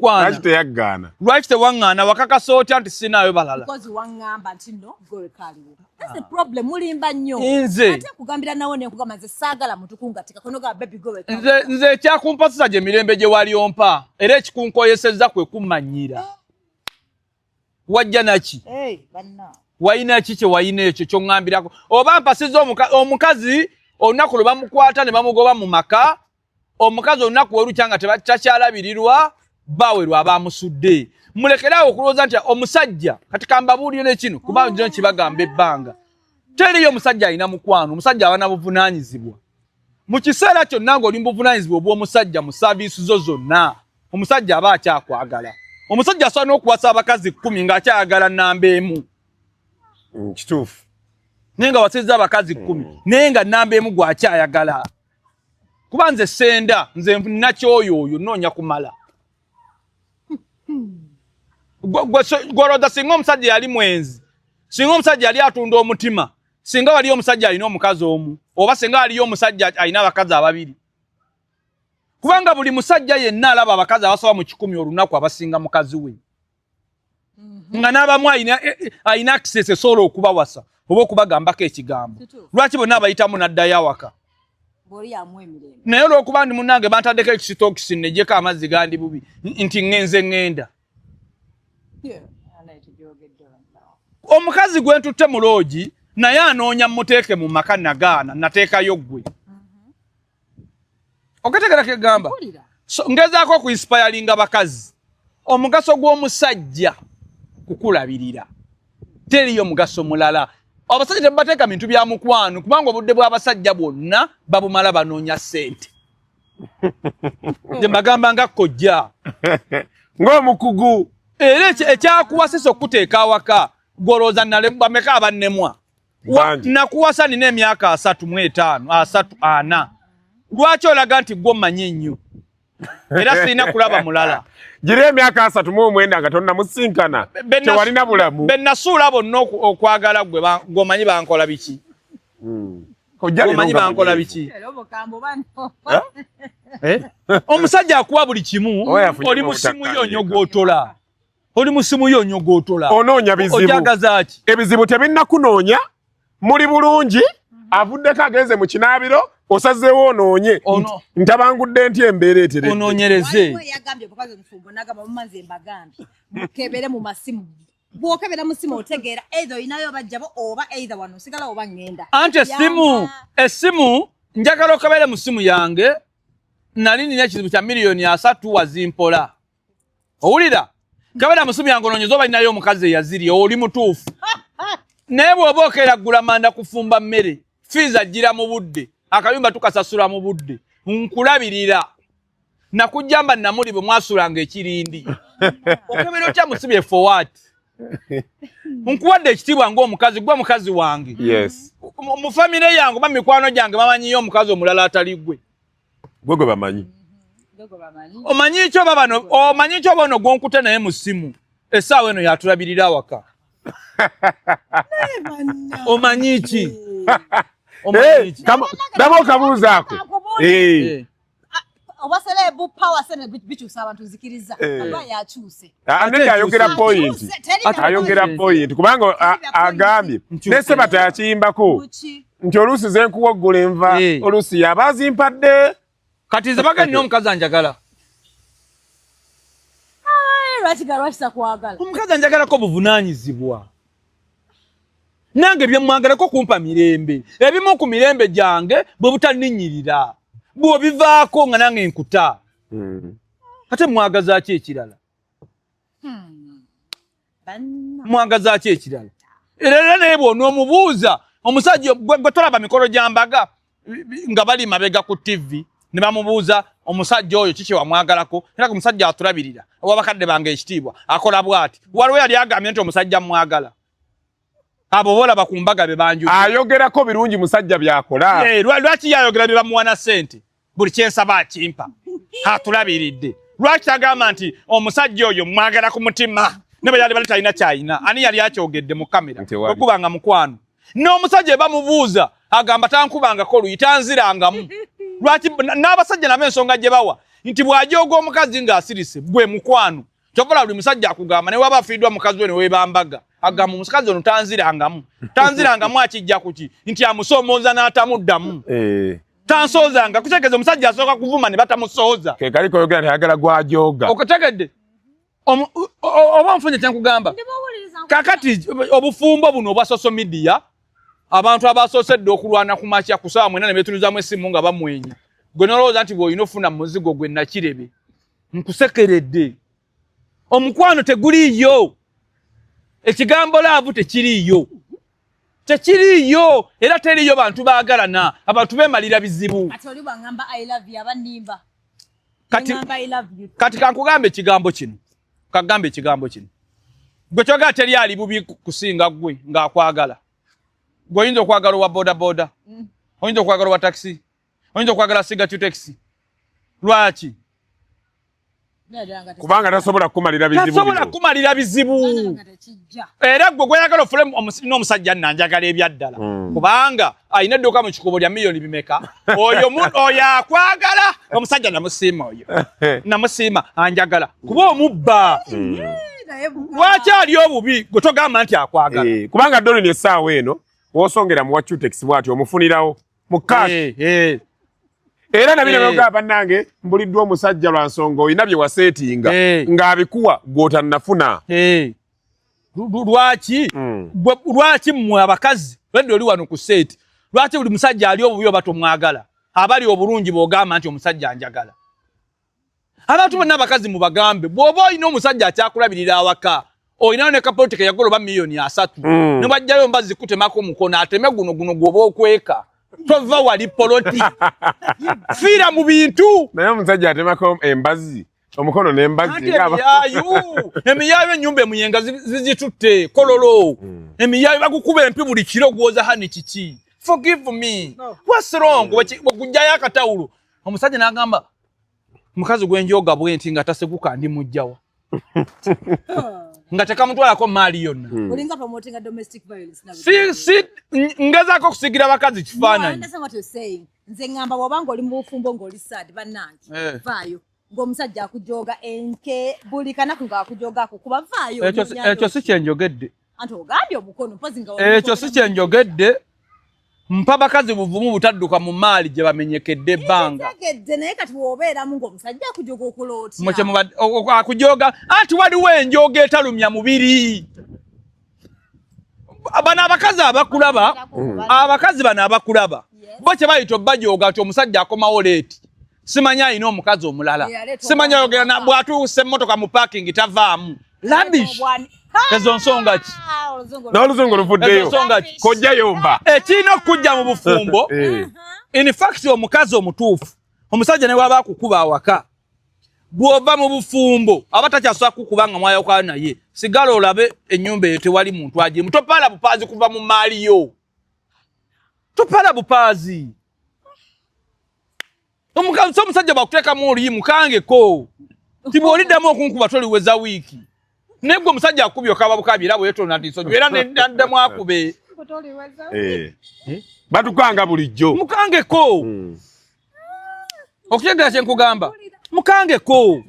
lwaki teyaggaana
lwaki tewaŋŋaana wakakasa otya nti sinaayo balala
waŋŋamba nti no gwe wekaaliwo that's the problem mulimba nnyo
nze
ate nkugambira nawo nenkugamba nze saagala muntu kungatika konoga baby gwe wekaaliwo
nze ekyakumpasisa gye mirembe gye wali ompa era ekikunkoyesezza kwe kummanyira wajja naki wayina ki kye wayina ekyo ky'oŋŋambirako oba mpasizza omukazi olunaku lwe bamukwata ne bamugoba mu maka omukazi olunaku olukya nga takyalabirirwa bawe lwabamusudde mulekerawo okulowooza nti omusajja kati kambabuulire nekino kuba njo nkibagamba ebbanga teriyo omusajja alina mukwano omusajja aba nabuvunaanyizibwa mu kiseera kyonna ng'oli mu buvunaanyizibwa obw'omusajja mu saaviisi zo zonna omusajja aba akyakwagala omusajja asobola n'okuwasa abakazi 10 ng'akyayagala nnamba emu
kituufu
naye nga wasizza abakazi 10 naye nga nnamba emu gwakyayagala kuba nze senda nze nakyoyo oyo noonya kumala gwolooza singa omusajja yali mwenzi singa omusajja ali atunda omutima singa wali omusajja alina omukazi omu oba singa ali omusajja alina abakazi ababiri kubanga buli musajja yenna alaba abakazi abasoba mu 10 olunaku abasinga mukazi we nga n'abamu alina access solo okubawasa oba okubagambako ekigambo lwaki bonna abayitamu n'addayo awaka naye olw'okuba ndi munnange bantaddeko ekisitokisi nejjeko amazzi gandi bubi nti ŋŋenze ŋŋenda omukazi gwe ntutte mu loogi naye anoonya muteeke mu maka nagaana nateekayo ggwe okategera kegamba ngezaako okuinspiringa bakazi omugaso gw'omusajja kukulabirira teriyo mugaso mulala abasajja tebateeka bintu bya mukwano kubanga obudde bw'abasajja bwonna babumala banoonya ssente gye mbagamba nga kkojja
ng'omukugu
era ekyakuwasisa okuteeka awaka gwolooza bameka abannemwa nakuwasa nina emyaka 35 34 lwaki olaga nti gwe omanyi ennyo era sirina kulaba mulala
gira emyaka 39 nga tonnamusinkana tewalina bulamu
bennasuula bonna okwagala gwe omanyi bankola biki omanyi bankola biki omusajja akuwa buli kimu oli musimu yo nnyo oli musimu yo nnyo gw'otola
onoonya bizibu
ojagaza ki
ebizibu tebinnakunoonya muli bulungi avuddeko agenze mu kinaabiro osazeewo onoonye ntabangudde ntya embeera eteredde
onoonyereze
yagambye bukazi mufumbo nagamba mumanze mbagambye mukebere mu masimu bw'okebera mu simu otegeera either oyinayo bajjabo oba either wano osigala oba ngenda
anti essimu njagala okebere mu simu yange nali nina ekizibu kya miliyoni 3 wazimpola owulira kabera mu simu yange onoonyeza oba ninayo omukazi eyaziri oli mutuufu naye bw'oba okeeraggula manda kufumba mmere fiiza ajjira mu budde akayumba tukasasula mu budde nkulabirira nakujjamba namuli bwe mwasulanga ekirindi okebera otya musibye forward nkuwadde ekitiibwa ng'omukazi gwe mukazi wange mu famire yange oba mikwano gyange bamanyiyo omukazi omulala atali gwe
gwe bamanyi
omanyi kyo babano omanyi kyo bono gwonkute naye mu ssimu essaawa eno yatulabirira awaka omanyi ki
dama okabuuza ako
obaselebu power sene bikyusa abantu zikiriza aba yakyuse
ate ayogera point kubanga agambye nesebata yakiyimbako nti oluusi zenkuwoggula enva oluusi yabazimpadde
kati nze bagannina omukazi anjagala omukazi anjagalako buvunaanyizibwa nange byemwagalako kumpa mirembe ebimu ku mirembe gyange bwe butaninnyirira bw'obivaako nga nange nkuta ate mwagazaaki ekirala mwagazaaki ekirala era naye bw'onoomubuuza omusajja gwe tolaba mikolo gya mbaga nga bali mabega ku TV ne bamubuuza omusajja oyo kiki wamwagalako era ku musajja atulabirira ow'abakadde bange ekitiibwa akola bw'ati waliwo yali agambye nti omusajja mwagala abo bolaba ku mbaga be banju
ayogerako birungi musajja byakola
lwaki yayogera bye bamuwa na ssente buli kyensaba akimpa atulabiridde lwaki agamba nti omusajja oyo mwagala ku mutima ne bwe yali bali talina kyayina ani yali akyogedde mu kamera okubanga mukwano n'omusajja bamubuuza agamba tankubangako luyi tanzirangamu lwaki n'abasajja nabo ensonga gye bawa nti bw'ajooga omukazi ng'asirise gwe mukwano kyokola buli musajja akugamba ne waba afiiddwa mukazi we ne weebambaga agamba omukazi ono tanzirangamu akijja kuki nti amusoomooza n'atamuddamu tansoozanga kutegeeza omusajja asooka kuvuma ne batamusooza
kekaliko oyogera ntayagala gw'ajooga
okutegedde oba nfunye kyenkugamba kakati obufumbo buno obwa social media abantu abasoosedde okulwana ku makya ku ssaawa 4 ne beetulizaamu essimu nga bamwenya gwe nolowooza nti bw'olina ofuna muzigo gwe nakirebe nkusekeredde omukwano teguliiyo ekigambo laavu tekiriiyo era teriiyo bantu baagalana abantu beemalira bizibu kati kankugambe ekigambo kino gwe kyogera teri ali bubi kusinga gwe ng'akwagala gwe oyinza okwagala owa bodaboda oyinza okwagala owa taxi oyinza okwagala sigatu taxi lwaki
kubanga tasobola kumalira bizibu
tasobola kumalira bizibu era gwe gweyagala ofule n'omusajja nanjagala ebyaddala kubanga ayina edduuka mu kikubo lya miliyoni bimeka oyo akwagala omusajja namusiima oyo namusiima anjagala kuba omubba lwaki ali obubi gwe togamba nti akwagala
kubanga Doreen essaawa eno wosongera mu Wachutex bwati omufunirawo mu cash era nabina byoga bannange mbuliddwa omusajja lwa nsonga oyina bye wasetinga ng'abikuwa gw'otannafuna
lwaki mmwe abakazi lwedde oli wano ku seeti lwaki buli musajja ali obubi oba tomwagala abali obulungi bw'ogamba nti omusajja anjagala abantu bonna abakazi mubagambe bw'oba olina omusajja akyakulabirira awaka olinayo ne kapolitika yagoloba miliyoni 3 ne bajjayo mbazi kutemako omukono ateme guno gw'oba okweka tova wali poloti fira mu bintu
naye omusajja atemako embazi omukono n'embazi
emiyayo ennyumba emuyenga zizitutte kololo emiyayo bagukuba empi buli kiro gwoza hani kiki forgive me what's wrong wakujjayo akatawulo omusajja n'agamba mukazi gwenjoga bwenti nga taseguka ndi mujjawa nga tekamutwalako maali yonna
olinga promoting a domestic violence
si ngezako kusigira bakazi kifaananyi
nze ngamba wabanga oli mu bufumbo ng'oli sad bannange vaayo ng'omusajja akujoga enke buli kanaku ng'akujogaako kuba vaayo
ekyo si kyenjogedde
anti ogambye omukono mpozi nga
ekyo si kyenjogedde mpa bakazi buvumu butadduka mu maali gye bamenyekedde ebbanga
naye kati w'obeeramu ng'omusajja akujoga okola otya
akujoga anti waliwo enjoga etalumya mubiri bano abakazi abakulaba bo kye bayita obbajoga nti omusajja akomawo leeti simanya alina omukazi omulala simanya yogera bw'atuuse emmotoka mu paakingi tavaamu labish ezo nsonga ki
n'oluzungu luvuddeyo kojja yomba
ekirina okujja mu bufumbo in fact omukazi omutuufu omusajja ne waba akukuba awaka bw'ova mu bufumbo aba takyasobola kukuba nga mwayokana naye sigala olabe ennyumba eyo tewali muntu agimu topaala bupaazi kuva mu maali yo topaala bupaazi omusajja bakuteekamu oluyimu kangeko ti bw'oliddamu okunkuba toliweza wiiki naye gwe omusajja akubye okaba bukabi era bwetona ndisojo era neddamu akube
batukanga bulijjo
mukangeko okutegera kyenkugamba mukangeko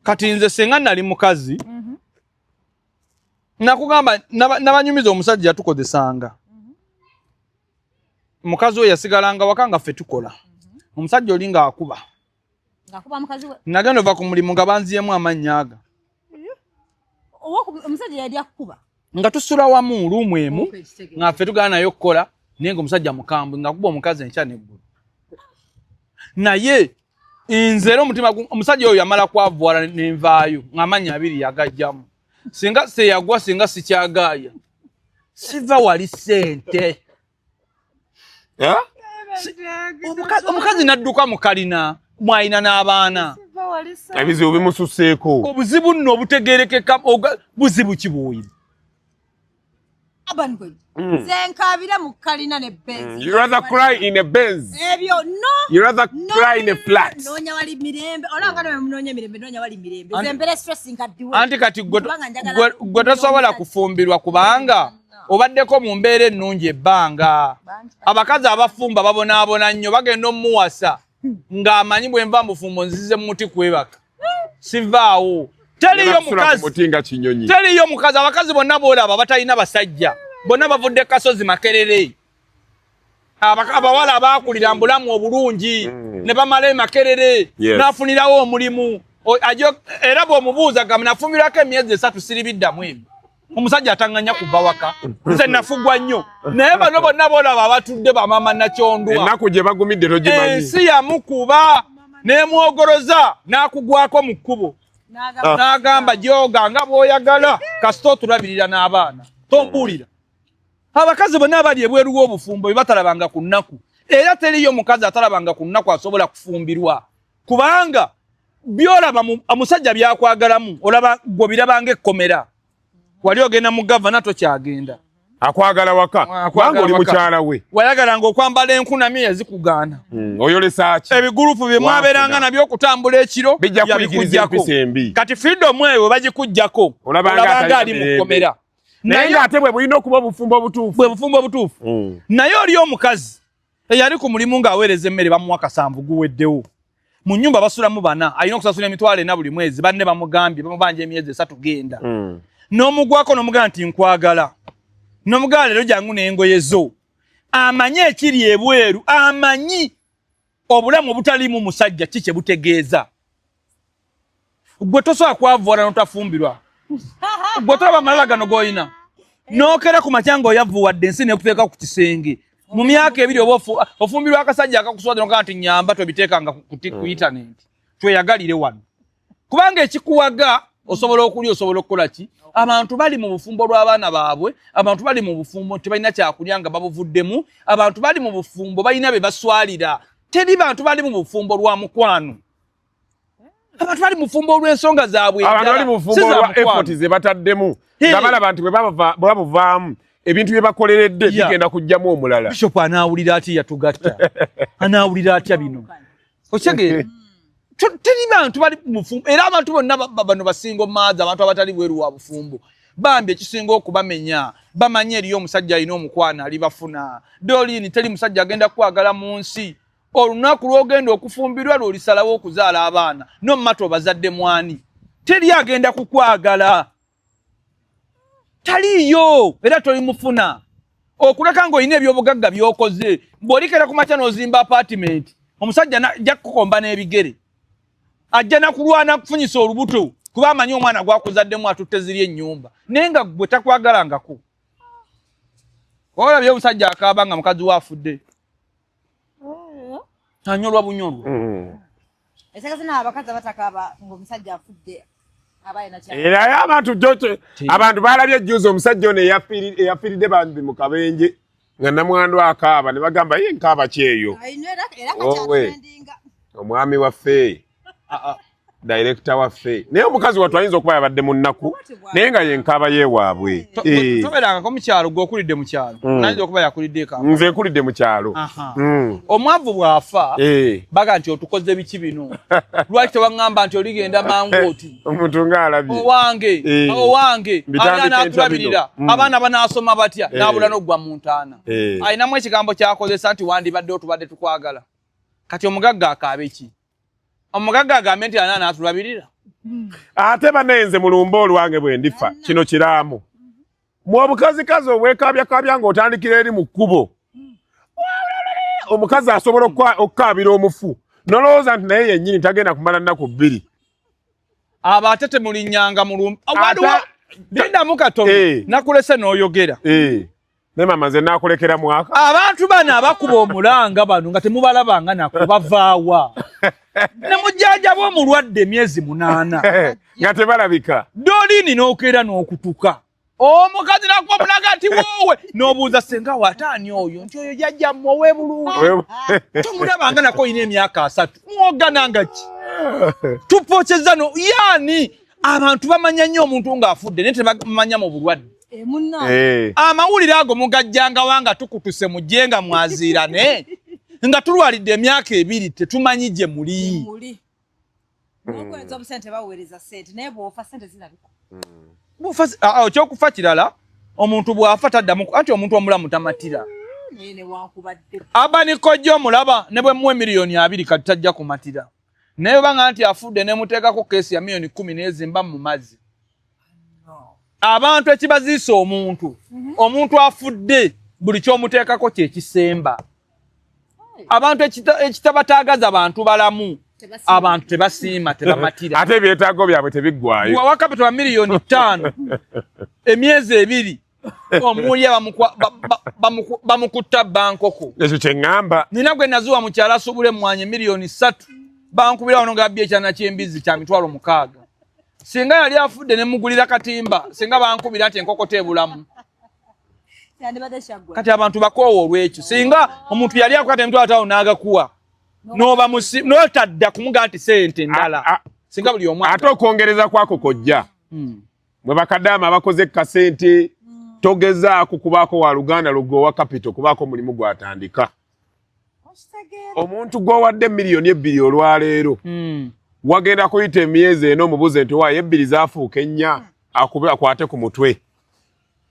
kati nze senga nali mukazi nakugamba nabanyumiza omusajja tukozesanga mukazi oyo yasigalanga wakanga ffe tukola omusajja olinga akuba nagenda ova ku mulimu nga banziyemu amannya aga
omusajja yali akukuba
nga tusula wamu luumu emu nga ffe tugana naye okukola naye nga omusajja mukambwe nga akuba omukazi enkya neggulu naye nze era omutima omusajja oyo yamala kwavuwala nenvaayo ng'amannya abiri yagajjamu singa seyagwa singa sikyagaaya siva wali ssente omukazi nadduka mu kalina mwayina n'abaana
ebizibu bimususeeko
obuzibu nno obutegerekeka buzibu kibuuyire
zenkabira mu kalina ne Benz.
You rather cry in a Benz.
Ebyo no.
You rather cry in a flat.
Nonya wali mirembe. Olanga no mnonya mirembe nonya wali mirembe. Zembere stressing kadiwe.
Anti kati gwe tosobola kufumbirwa kubanga obaddeko mu mbeera ennungi ebbanga. Abakazi abafumba babonaabona nnyo bagenda omuwasa ng'amanyi bwe nva mufumbo nzize muti kwebaka. Sivaawo. Teriyo mukazi abakazi bonna boolaba batalina basajja. Bonna bavudde kasozi Makerere. Abawala abaakulira mbulamu obulungi ne bamala Makerere n'afunirawo omulimu. Era bw'omubuuza gamba nafumbirwako emyezi 3 siribiddamu ebyo. Omusajja atanganya kuva waka. Nze nafugwa nnyo. Naye bano bonna boolaba abatudde bamama Nakyondwa.
Ennaku gye bagumidde togimanyi.
Ensi yamukuba n'emwogoloza n'akugwako mu kkubo. N'agamba joga nga bw'oyagala kasito tulabirira n'abaana. Tombuulira. Abakazi bonna abali ebweru w'obufumbo bye batalabanga ku nnaku. Era teriyo mukazi atalabanga ku nnaku asobola kufumbirwa. Kubanga byolaba omusajja byakwagalamu olaba gwe birabanga ekkomera. Wali ogenda mu gavana tokyagenda.
akwagala waka kubanga oli mukyala we
wayagalanga okwambala enkunami yazikugaana
oyolesa ki
ebigurupu bye mwaberanga nabyo okutambula ekiro
yabikujjako
kati freedom eyo bagikujjako olabanga ali mu kkomera
naye ate bwe bulina okuba obufumbo obutuufu
naye oli omukazi eyali ku mulimu ng'aweereza emmere bamuwa kasanvu guweddewo mu nnyumba basulamu bana alina okusasula emitwalo 4 buli mwezi banne bamugambye bamubanja emyezi 3 genda n'omugwako n'omugamba nti nkwagala n'omugamba leero jangu n'engoye zo amanyi ekiri ebweru amanyi obulamu obutalimu musajja kiki butegeeza gwe tosobola kwavuwala n'otafumbirwa gwe tolaba malala gano g'olina n'okera ku makya ng'oyavuwadde ensi n'ekuteeka ku kisenge mu myaka 2 oba ofumbirwa akasajja akakuswadde n'ogamba nti nyamba tobiteekanga ku internet tweyagalire wano kubanga ekikuwaga osobola okulya osobola okukola ki abantu bali mu bufumbo lw'abaana baabwe abantu bali mu bufumbo tebalina kyakulya nga babuvuddemu abantu bali mu bufumbo balina be baswalira teri bantu bali mu bufumbo lwa mukwano abantu bali mu bufumbo lw'ensonga zaabwe
abantu bali mu bufumbo lwa effort ze bataddemu nga balaba nti bwe babuvaamu ebintu bye bakoleredde bigenda kujjamu omulala
Bishop anaawulira ati yatugatta anaawulira atya bino okyege teri bantu bali mu bufumbo era abantu bonna bano basingo maazi abantu abatali bweru wa bufumbo bambi ekisinga okubamenya bamanye eriyo omusajja alina omukwana alibafuna dolini teri musajja agenda kwagala mu nsi olunaku lw'ogenda okufumbirwa lw'olisalawo okuzaala abaana n'omumato bazadde mwani teri agenda kukwagala taliyo era tolimufuna okuleka ng'olina ebyobugagga by'okoze bw'olikera ku makya n'ozimba apartment omusajja ajja kukomba n'ebigere ajja nakulwana kufunyisa olubuto kuba amanyi omwana gwakuzaddemu atutte ziri ennyumba naye nga gwe takwagalangako olabye omusajja akaaba nga mukazi we afudde anyolwa bunyolwa
esakasina abakazi abatakaaba ng'omusajja afudde
era abantu balabye ejjuuzi omusajja ono eyafiiridde bambi mu kabenje nga namwandu akaaba ne bagamba ye nkaaba kyeyo omwami waffe director waffe naye omukazi wattu ayinza okuba yabadde mu nnaku naye nga yenkaaba yeewaabwe
toberangako mu kyalo gwe okulidde mu kyalo nayinza okuba yakulidde eka
nze nkulidde mu kyalo
omwavu bw'afa baga nti otukoze biki bino lwaki tewaŋŋamba nti oligenda mangu oti
omuntu ng'alabye
owange ani anaatulabirira abaana banaasoma batya n'abula n'oggwa mu ntaana ayinamu ekigambo kyakozesa nti wandibadde otubadde tukwagala kati omugagga akaaba eki omugagga agambe nti ani anaatulabirira
ate banenze mulumba olwange bwe ndifa kino kiraamu mu obukazikazi obwekabyakabya ng'otandikira eri mu kkubo omukazi asobola okukaabira omufu nolowooza nti naye yennyini tagenda kumala nnaku 2
abo ate temulinnyanga mulumba lindamu katono nakulese n'oyogera
ne mama nze naakulekera mwaka
abantu bano abakuba omulanga bano nga temubalabanga nakubavaawa ne mujjajaba omulwadde emyezi 8
nga tebalabika
dolini n'okeera n'okutuka omukazi nakuba omulanga nti woowe n'obuuza senga wataani oyo nti oyo jjajja mwowe bulungi tomulabanga nako oyina emyaka 3 mwogananga ki tupokyeza yaani abantu bamanya nnyo omuntu ng'afudde naye tebamanya mu bulwadde amawulire ago mugajjanga wanga tukutuse mujje nga mwaziirane nga tulwalidde emyaka 2 tetumanyi gye muli ekyokufa kirala omuntu bw'afa taddamu anti omuntu omulamu tamatira abanikojja omulaba ne bwe muwe miliyoni 2 kati tajja kumatira naye banga nti afudde ne muteekako keesi ya miliyoni 10 n'ezimba mu mazzi abantu ekibaziisa omuntu afudde buli kyomuteekako kyekisemba abantu ekitabatagaza abantu balamu abantu tebasiima tebamatira
ate ebyetaago byabwe tebiggwayo
wakapita wa miliyoni 5 emyezi 2 omulya bamukutta bankoko
ekyo kyeŋŋamba
nina gwe nazuwa mu kyalo asubule mwanye miliyoni 3 bankubira wano ngaabbye ekyana ky'embizzi kya mitwalo 6 singa yali afudde ne mugulira katimba singa bankubira nti enkoko tebulamu kati abantu bakoowa olw'ekyo singa omuntu yali akwata emitwalo 5 n'agakuwa n'otadda kumugaa nti sente ndala singa buli omwana
ate okwongereza kwako kojja mwe bakadaama abakoze kasente togezaako kubaako wa Luganda lugowa capital kubaako mulimu gwatandika. Omuntu gwowadde miliyoni 2 olwaleero. Wagenda kuyita emyezi eno mubuze nti waaye 2 zaafuuka 4 akube akwate ku mutwe.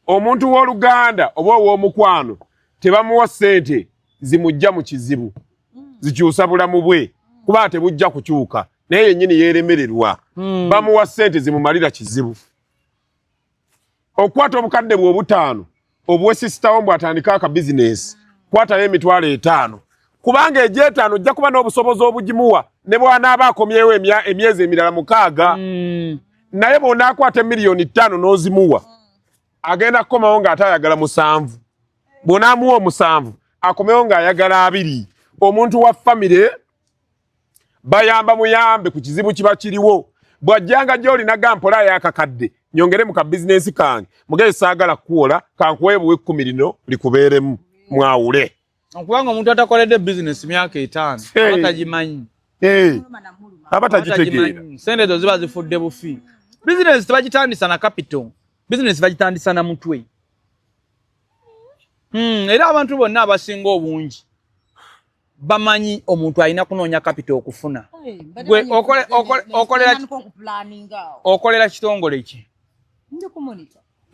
Omuntu w'Oluganda oba ow'omukwano tebamuwa ssente zimujja mu kizibu. Zikyusa bulamu bwe kuba tebujja kukyuka naye yennyini yeeremererwa. Bamuwa ssente zimumalira kizibu. Okwata obukadde bwe 5 obuwe sisitawo mbw atandika aka bizinesi kwatayo emitwalo 5 kubanga eje 5 ojja kuba n'obusobozi obugimuwa ne bw'anaaba akomyewo emyezi emirala 6 naye bw'onaakwata miliyoni 5 n'ozimuwa agenda kukomawo ng'atayagala 7 bw'onaamuwa 7 akomewo ng'ayagala 2 omuntu wa famire bayamba muyambe ku kizibu kiba kiriwo bw'ajjanga gy'olina gampola yakakadde nyongere mu ka business kange mugeye saagala kuwola kankuweebuwe 10 lino likubeeremu mwawule.
Okubanga omuntu atakoledde business myaka 5 abatagimanyi
abatagitegeera
sente ezo ziba zifudde bufi. Business tebagitandisa na capital, business bagitandisa na mutwe. Era abantu bonna abasinga obungi bamanyi omuntu alina kunoonya capital okufuna. Gwe okolera kitongole ki?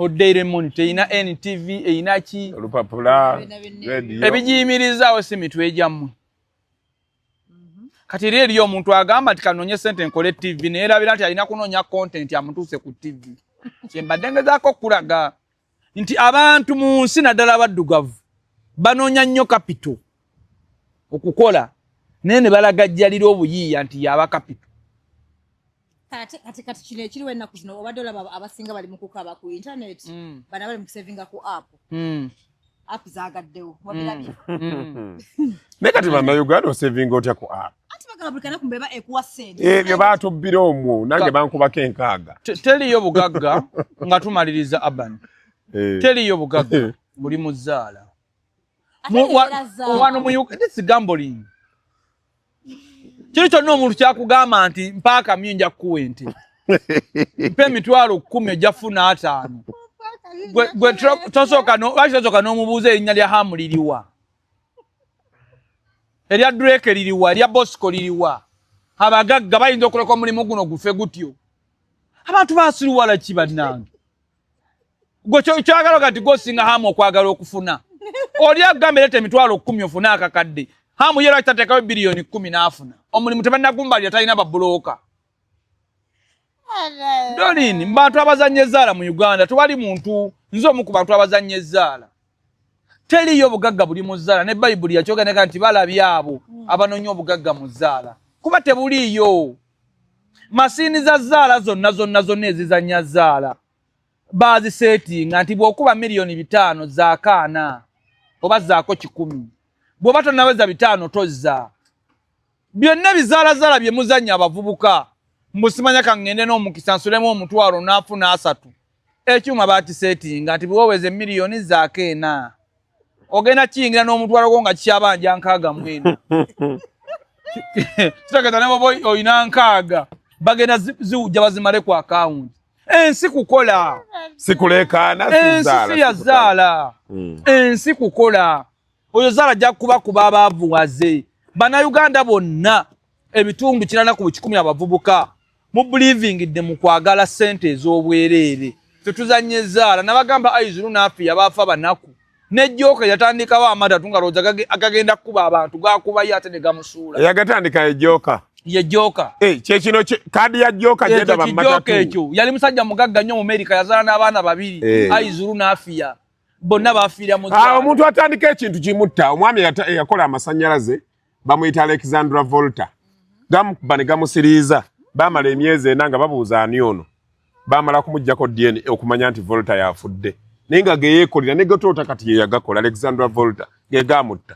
Daily Monitor ina NTV ina ki
olupapula radio
ebijiyimirizaawo si mitwe gyammwe. Kati eriyo omuntu agamba ati kanoonye sente nkole TV neerabira nti alina kunoonya content amutuuse ku TV. Kyembadde ngezaako okulaga nti abantu mu nsi naddala abaddugavu banoonya nnyo capital okukola naye ne balagajjalira obuyiiya nti yaba capital.
Kati kino ekiriwo ennaku zino obadde olaba abasinga bali mu kukaba ku internet bana bali mu kusavinga ku app zaagaddewo wabirabye.
Ne kati bannayuganda osavinga otya ku app
ati bagamba buli kanaku mbeba ekuwa ssente
ebyo baatubbira omwo nange bankubako enkaaga.
Teriyo bugagga nga tumaliriza Aban. Teriyo bugagga buli mu zzaala wano mu Uganda. This gambling kiri kyonna omuntu kyakugamba nti mpaaka myinja kuwa ente mpe emitwalo 10 ojjafuna 5 gwe tosooka n'omubuuza erinnya lya Hamu liriwa, erya Drake liriwa, erya Bosco liriwa. Abagagga bayinza okuleka omulimu guno gufe gutyo. Abantu baasiruwala ki bannange? Gwe kyagala kati gosinga Hamu okwagala okufuna oli agamba leeta emitwalo 10 ofuna akakadde. Hamu yera kitateekawo biliyoni 10 n'afuna omulimu tebannagumbalira talina babulooka. Dolini mbantu abazannya ezzaala mu Uganda tewali muntu nze omu ku bantu abazannya ezzaala. Teriyo obugagga buli mu zzaala ne Bayibuli yakyogera nti balabye abo abanoonya obugagga mu zzaala kuba tebuliyo. Masiini za zzaala zonna ezizannya zzaala baaziseetinga nti bw'okuba miliyoni 5 zaakaana oba zaako 10 bw'oba tonnaweza 5 tozza. Byonna bizaalazaala bye muzannya abavubuka musimanya kangende n'omukisa nsulemu omutwalo n'afuna 3 ekyuma baakiseetinga nti bw'oweze miliyoni zaako 4 ogenda kiyingira n'omutwalo gwo nga kikyabanja 6 mweno. Kitegeza ne bwoba oyina 6 bagenda ziwujja bazimale ku akawunti. Ensi kukola
sikulekaana
ensi yazzaala ensi kukola oyo zzaala ajja kuba abaavuwaze. Bannayuganda bonna ebitundu 90 abavubuka mu believingidde mu kwagala ssente ez'obwereere. Tetuzannya ezzaala nabagamba Aizuru n'afiya baafa banaku nejjooka yatandikawo amatatu nga looza agagenda kuba abantu gakubayo ate ne gamusuula.
Yagatandika ejjooka
ye joka
kyekino kaadi ya joka jenda bamatatu
ekyo yali musajja mugagga nnyo mu America yazaala n'abaana 2 Aizuru n'afiya bonna baafiira mu zzaala.
Omuntu atandika ekintu kimutta omwami yakola amasannyalaze bamuyita Alexandra Volta gamukuba ne gamusiriiza baamala emyezi 4 nga babuuza ani ono baamala kumuggyako DNA okumanya nti Volta yafudde naye nga geyeekolera ne gatoota kati ye yagakola Alexandra Volta ge gaamutta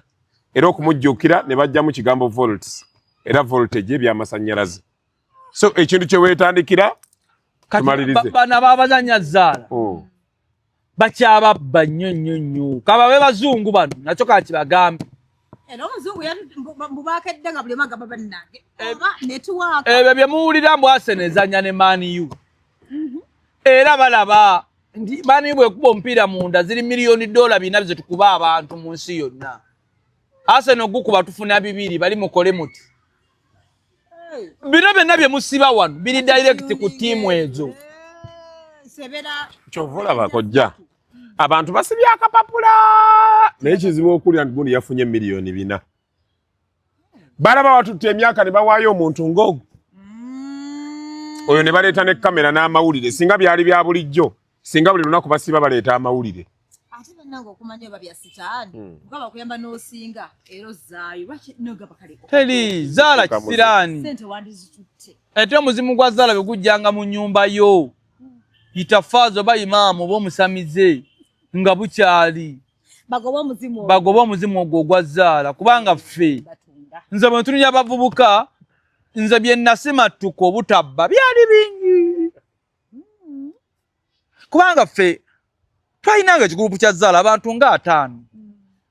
era okumujjukira ne bajjamu kigambo volts era voltage ebyamasannyalaze. So ekintu kye weetandikira tumalirize
bana babazannya zzaala bakyababba nnyo kababe bazungu bano nakyo kakibagambe.
Omuzungu mbubakedde nga buli maga babannange oba network
ebyo bye muwulira mbu Arsenal ezannya ne Man U era balaba bani bwe kuba omupiira munda ziri miliyoni dola bina bize tukuba abantu mu nsi yonna. Arsenal gukuba tufuna 2 bali mukole muti. Bino byonna bye musiba wano biri direct ku tiimu ezo.
Kyovula bakojja. Abantu basibye akapapula. Naye kizibu okulya gundi yafunye miliyoni 4. Balaba watutte emyaka ne bawaayo omuntu ngogo. Oyo ne baleeta ne kamera n'amawulire singa byali bya bulijjo. Singa buli lunaku basiba baleeta amawulire.
Ate bannange okumanya babya sitaani. Gaba kuyamba n'osinga ero zaayo lwaki nogaba kale.
Teri Zala kisirani.
Sente wandizitutte.
Ate omuzimu gwa Zala bwe gujjanga mu nnyumba yo. Itafazo ba imamu bo musamize nga bukyali. Bagoba omuzimu ogwo gwa Zala kubanga ffe. Nze bwe tunya abavubuka nze bye nasema tuko obutabba byali bingi. Kubanga ffe twalinaga ekigurupu kya Zala abantu nga 5.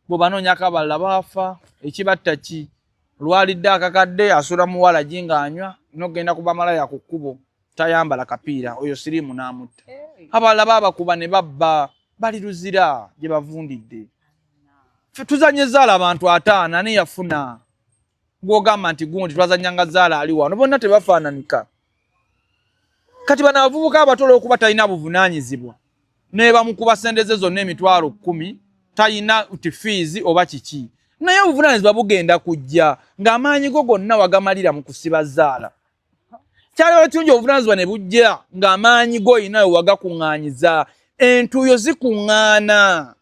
Bo banoonya akabalala bafa ekibatta ki lwalidde akakadde asula muwala jinga anywa nogenda kuba malaya ku kkubo tayambala kapiira oyo sirimu n'amutta. Abalala baba kuba ne babba bali luzira gye bavundidde. Ffe tuzanye Zala abantu 5 ani yafuna. Gwogamba nti gundi twazanyanga Zala ali wano bonna tebafaananika. Kati bana bavubuka abatolo okuba talina buvunaanyizibwa. Ne bamukuba sendeze zonna emitwalo 10 talina fees oba kiki. Naye obuvunaanyizibwa bugenda kujja ng'amaanyi go gonna wagamalira mu kusiba Zala. Kyaliwo etunji obuvunaanyizibwa ne bujja ng'amaanyi go inayo wagakuŋŋaanyiza. Entuuyo zikuŋŋaana.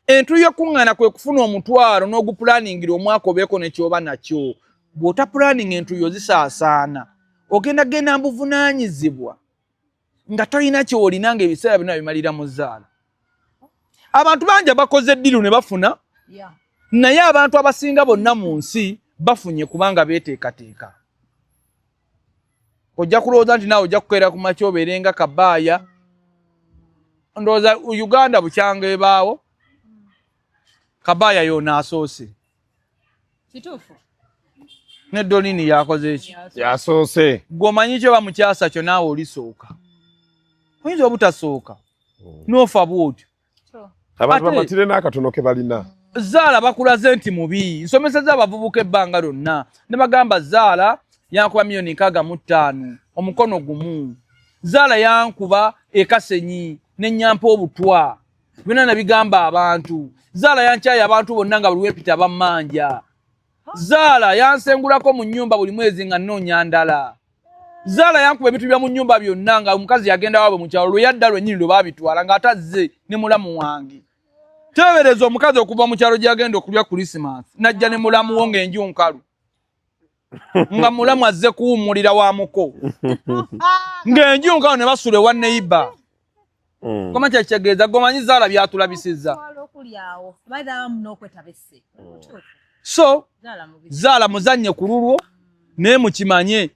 Entuuyo kuŋŋaana kwe kufuna omutwalo n'ogupulaningira omwaka obeeko ne kyoba nakyo. Bw'ota pulaninga entuuyo zisaasaana. Ogenda genda mbuvunaanyizibwa. Nga tolina ky'olina ng'ebiseera bino bimalira mu Zala. Abantu bangi bakoze eddiru ne bafuna. Naye abantu abasinga bonna mu nsi bafunye kubanga beeteekateeka. Ojja kulowooza nti naawe ojja kukeera ku makya obeerenga Kabaaya. Ndowooza Uganda bukyanga ebaawo. Kabaaya yoona asoose.
Kituufu.
Ne Dolini yakoze eki?
Yasoose.
Gw'omanyi kyo bamukyasa kyo naawe olisooka. Oyinza obutasooka. Noofa bw'otyo.
Abantu bamatire n'akatono ke balina.
Zala bakulaze nti mubi. Nsomesezza abavubuka ebbanga lyonna. Ne bagamba Zala yankuba miliyoni 65 omukono gumu. Zala yankuba ekasenyi n'ennyampa obutwa. Byonna nabigamba abantu. Zala yankyaya abantu bonna nga buli wepita bammanja. Zala yansengulako mu nnyumba buli mwezi nga nnoonya ndala. Zala yankuba ebintu bya mu nnyumba byonna nga omukazi yagenda waabwe mu kyalo lwe yadda lwennyini lwe baabitwala ng'atazze ne mulamu wange. Tebereza omukazi okuva mu kyalo gy'agenda okulya Christmas. Najja ne mulamu wo ng'enju nkalu. Nga mulamu azze kuwummulira wa muko. Ng'enju nkalu ne basula ewa neiba. Koma kyakitegeeza gomanyi Zala byatulabisizza. So Zala muzannye ku lulwo naye mukimanye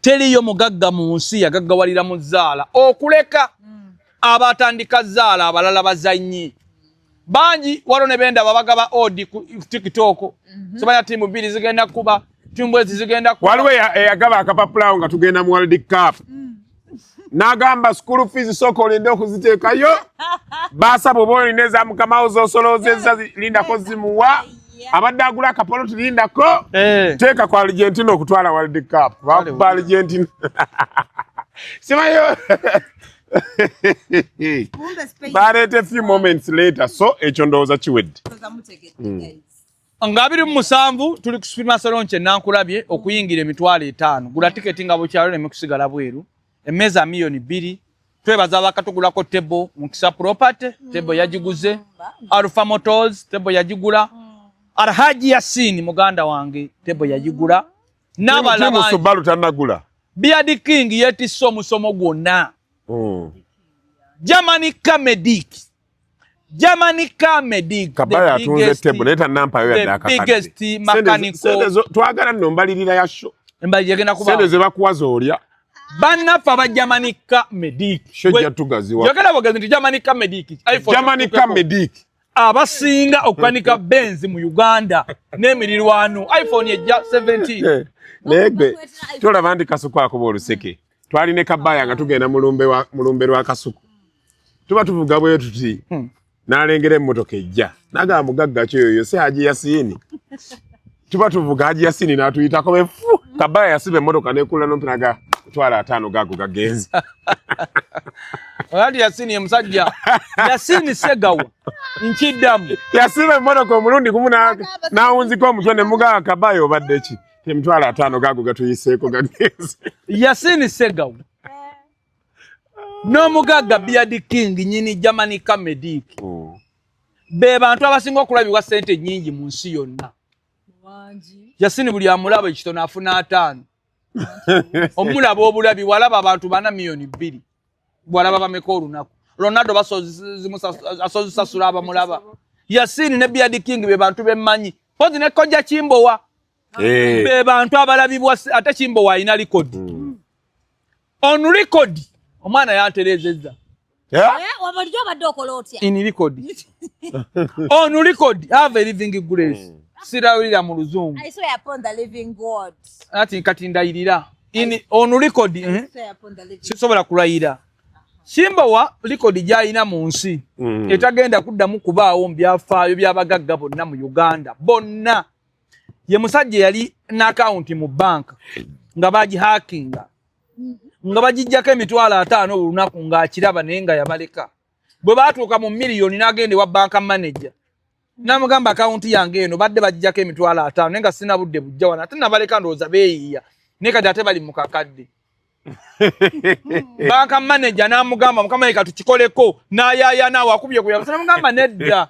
teriyo mugagga mu nsi yagaggawalira mu Zala okuleka abatandika Zala abalala bazannyi. Banji walo ne benda babagaba odi ku TikTok. Sobanya timu 2 zigenda kuba, timu ezi zigenda kuba.
Waliwe yagaba akapapula nga tugenda mu World Cup. Nagamba school fees soko linde okuziteekayo. Basa bobo ineza mukama ozosoloze linda ko zimuwa. Abadde agula akapolo tulindako. Teeka kwa Argentina okutwala World Cup. Ba Argentina. Simayo. But a few moments later, so echondoza chiwedde.
Ngabiri mu 7 tuli kusipima salonche nankulabye okuyingira emitwalo 5. Gula tiketi nga bukyalo ne mekusigala bweru. Emeza miliyoni 2. Twebaza abakatugulako tebo Mukisa Property, tebo yagiguze. Alpha Motors, tebo yagigula. Alhaji Yasin muganda wange, tebo yagigula. N'abalaba
Subaru tanagula.
Beard King yetiso musomo gwonna. Germany Medic.
Kabaya atunze tebo leta nampa yo ya
the biggest mechanical.
Twagala nombalirira yasho.
Embali yagenda kuba.
Sende zebakuwaza olya.
Bannafa ba Germany Medic.
Shoja tugaziwa.
Yagala bogazi nti Germany Medic.
Germany Medic.
Abasinga okukanika Benz mu Uganda n'emirirwano iPhone ya 17.
Negbe. Tola bandi kasuko akobo oluseke. Twali ne Kabaya nga tugenda mulumbe lwa kasuku. tuba tuvuga bwe tuti n'alengera emmotoka ejja n'agamba mugagga kyoyo si Haji Yasini tuba tuvuga Haji Yasini n'atuyitako befu Kabaya yasiba emmotoka n'ekula n'ompinaga twala 5 gago gagenzi
Haji Yasini musajja Yasini segawa nkiddamu
yasiba emmotoka omulundi gumu n'awunziko omutwe ne mugamba Kabaya obadde ki temtwala 5 gago gatuyiseeko gagenzi
Yasini segawa n'omugagga Beard King nyini Germany Comedic be bantu abasinga okulabibwa ssente nnyingi mu nsi yonna Yasini buli amulaba ekitono afuna 5 omulaba obulabi walaba abantu 4 million 2 walaba bameka olunaku Ronaldo asozisasula abamulaba Yasini ne Beard King be bantu bemmanyi pozi ne Kojja Kimbowa be bantu abalabibwa ate Kimbowa alina record on record omwana yanterezeza
wabalijo badde okola otya
in record on record have a living grace sirawulira mu luzungu
I swear upon the living God
ati kati ndayirira in on record sisobola kulayira Kimbowa record gyalina mu nsi etagenda kuddamu kubaawo mbyafaayo byabagagga bonna mu Uganda bonna ye musajja yali na account mu bank nga baji hackinga nga bagijjako emitwalo 5 olunaku ng'akiraba naye nga yabaleka bwe baatuuka mu miliyoni n'agende wa banka manager n'amugamba akawunti yange eno badde bagijjako emitwalo 5 naye nga sina budde bujja wano ate nabaleka ndowooza beeyiiya naye kati ate bali mu kakadde banka manager n'amugamba mukama ye katukikoleko n'ayaaya naawe akubye kuyabasa n'amugamba nedda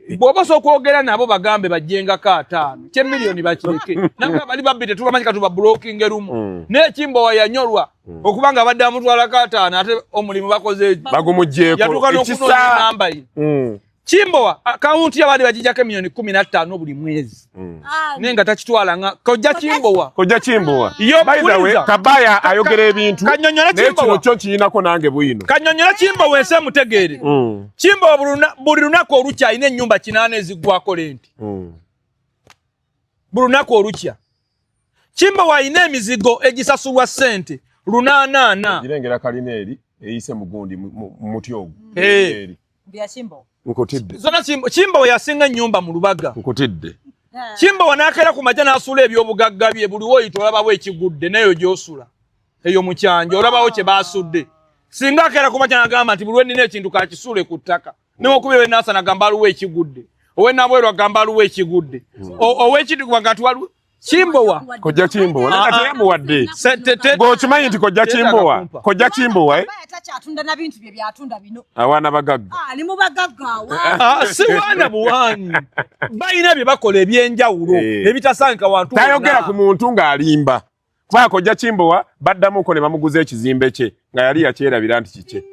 bw'oba okwogera nabo bagambe bajjengako 5 kye miliyoni bakireke nanga bali babbi tetubamanyi katuba blocking erumu ne Kimbowa yanyolwa okubanga badde amutwalako 5 ate omulimu bakoze
bagumujjeeko
yatuuka n'okunoonya namba ye Kimbowa akaunti yabali bagijjako miliyoni 15 buli mwezi naye nga takitwala Kojja Kimbowa
by the way Kabaya ayogera ebintu
kanyonyola Kimbowa
kyo kiyinako nange buyino
kanyonyola Kimbowa ense mutegeere Kimbowa buli lunaku olukya alina ennyumba 8 eziggwako lenti buli lunaku olukya Kimbowa alina emizigo egisasulwa ssente 8
girengera kalina eri eyise mugundi muti ogwo
bya Kimbowa
nkotidde
zona Kimbowa yasinga ennyumba mu Lubaga
nkotidde
Kimbowa n'akeera ku majja n'asula ebyobugagga bye buli woyita olabawo ekigudde neyo gy'osula eyo mu kyanja olabawo kye baasudde singa akeera ku majja n'agamba nti buli wenina ekintu kakisule ku ttaka newankubira wenaasa n'agamba aliwo ekigudde owenabweru agamba aliwo ekigudde ow'ekidduka nga nti Kimbowa
Kojja Kimbowa nakati yamuwadde ng'okimanyi nti Kojja Kimbowa
atunda na bintu bye byatunda bino
abaana bagagga
ali mu bagagga
si baana buwaanyi balina bye bakola ebyenjawulo ebitasanka wantu
tayogera ku muntu ng'alimba kuba Kojja Kimbowa baddamuko ne bamuguza ekizimbe kye nga yali yakyerabira nti kike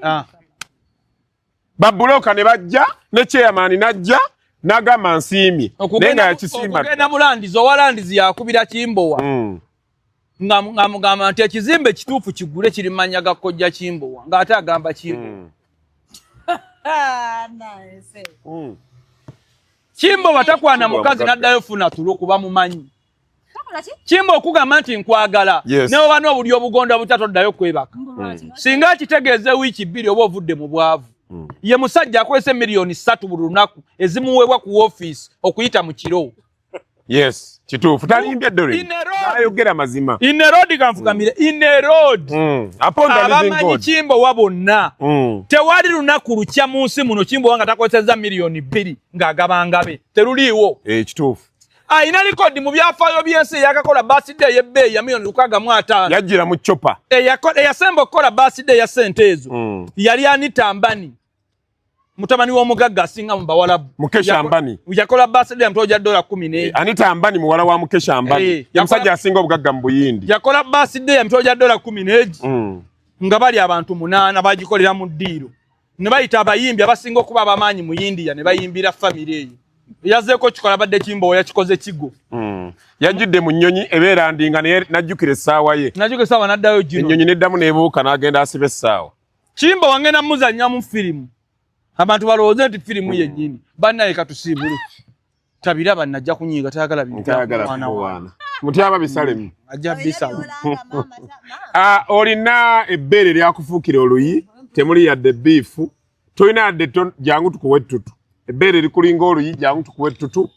babbuloka ne bajja ne chairman najja n'agamba nsiimi naye nga yakisimba
okugenda mulandizi owalandizi yakubira Kimbowa nga mugamba nti ekizimbe kituufu kigule kiri manya ga Kojja Kimbowa ng'ate agamba Kimbowa Kimbowa takwana mukazi n'addayo funa tulo kuba mumanyi Kimbowa okugamba nti nkwagala newe bano obuli obugonda butatoddayo kwebaka singa akitegeeze wiiki 2 oba ovudde mu bwavu ye musajja akozesa miliyoni 3 buli lunaku ezimuweebwa ku office okuyita mu kiro
yes kituufu talimbye ddole ayogera mazima
in a road kanfukamire in a road abamanyi Kimbowa bonna tewali lunaku lukya mu nsi muno Kimbowa nga takozesezza miliyoni 2 ng'agabangabe teruliiwo
kituufu
ayina likodi mu byafaayo by'ensi eyakakola birthday y'ebbeeyi ya miliyoni 65
yajjira mu chopa
eyasemba okukola birthday ya ssente ezo yali Anita Ambani mutabani w'omugagga asinga mu Bawalabu
Mukesha Ambani
yakola birthday ya mtoja $14
Anita Ambani muwala wa Mukesha Ambani ya musajja asinga obugagga mu Buyindi
yakola birthday ya mtoja $14 nga bali abantu 8 bagikolera mu ddiiro ne bayita abayimbi abasinga okuba abamanyi mu India ne bayimbira family eyo yazeeko kikola badde Kimbowa yakikoze kigo
yajjidde mu nnyonyi ebeera ndinga naye najjukira essaawa ye
n'addayo gino
ennyonyi neddamu neebuuka n'agenda asiba essaawa
Kimbowa ngenda muzannya mu firimu abantu balowooze nti firimu yennyini bannaye katusiibule tabiraba najja kunyiiga tayagala bintu
mutyaba bisalemu
ajja bisala
olina ebbeere lyakufuukira oluyi temuli yadde biifu toyina adde jangu tukuwe ettutu ebbeere likulinga oluyi jangu tukuwe ettutu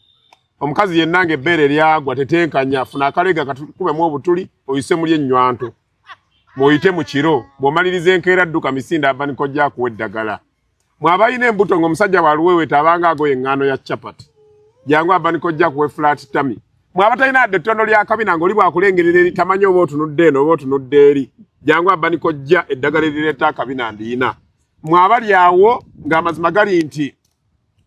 omukazi yennanga ebbeere lyagwa tetenkanya funa akalega katukubemu obutuli oyise muli ennywanto muyite mu kiro bw'omaliriza enkeera dduka misinda abaniko jja kuwa eddagala mwabayina embuto ng'omusajja waluweeweta abanga agoye eŋŋaano ya chapati jangu abaniko jja kuwa flat tami mwabatalina adde ettondo lya kabina ng'oli bwakulengerera eri tamanyi oba otunudde eno oba otunudde eri jangu abaniko jja eddagala erireeta akabina ndiina mwabali awo ng'amazima gali nti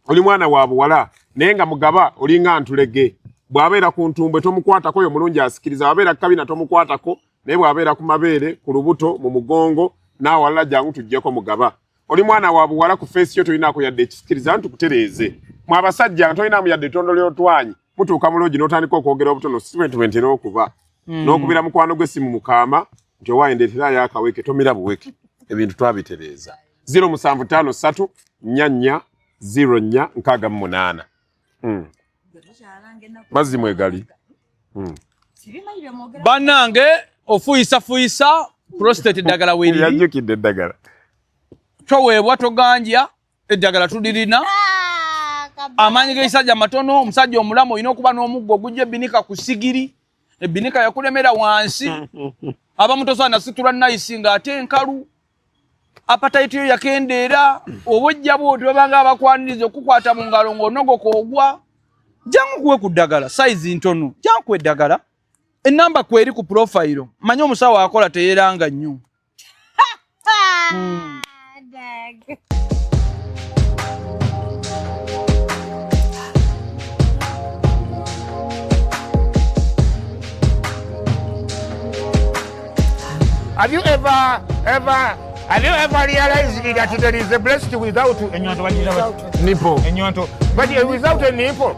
oli mwana wa buwala naye nga mugaba olinga ntulege bw'abeera ku ntumbwe tomukwatako oyo mulungi asikiriza wabeera kabina tomukwatako naye bw'abeera ku mabeere ku lubuto mu mugongo n'awalala jangu tujjeko mugaba oli mwana wa buwala ku feesi yo tolinaako yadde ekisikiriza nti tukutereeze mwabasajja tolinamu yadde ettondo ly'otwanyi mutuuka mulungi n'otandika okwogera obutono simentiment era okuba n'okubira mukwano gw'essimu mukaama nti owaaye ndeeterayo akaweke tomira buweke ebintu twabitereeza 0753 44 04 68 mazzi mwegali
bannange ofuyisa prostate eddagala weeriri
yajjukidde eddagala
toweebwa toganja eddagala tulirina amaanyi g'ekisajja matono omusajja omulamu olina okuba n'omuggo ogujja ebbinika ku sigiri ebbinika yakulemera wansi abamu tosaana situla nayisi ng'ate enkalu apatayiti yo yakendeera oba ojja bwoti babanga abakwaniriza okukwata mu ngalo ng'onogoka ogwa jangu kuwe ku ddagala sayizi ntono jangu kuwe eddagala ennamba kweri ku profayiro manyi omusawo akola teyeeranga nnyo
Have you ever realized that there is a breast without a nipple? But without a nipple.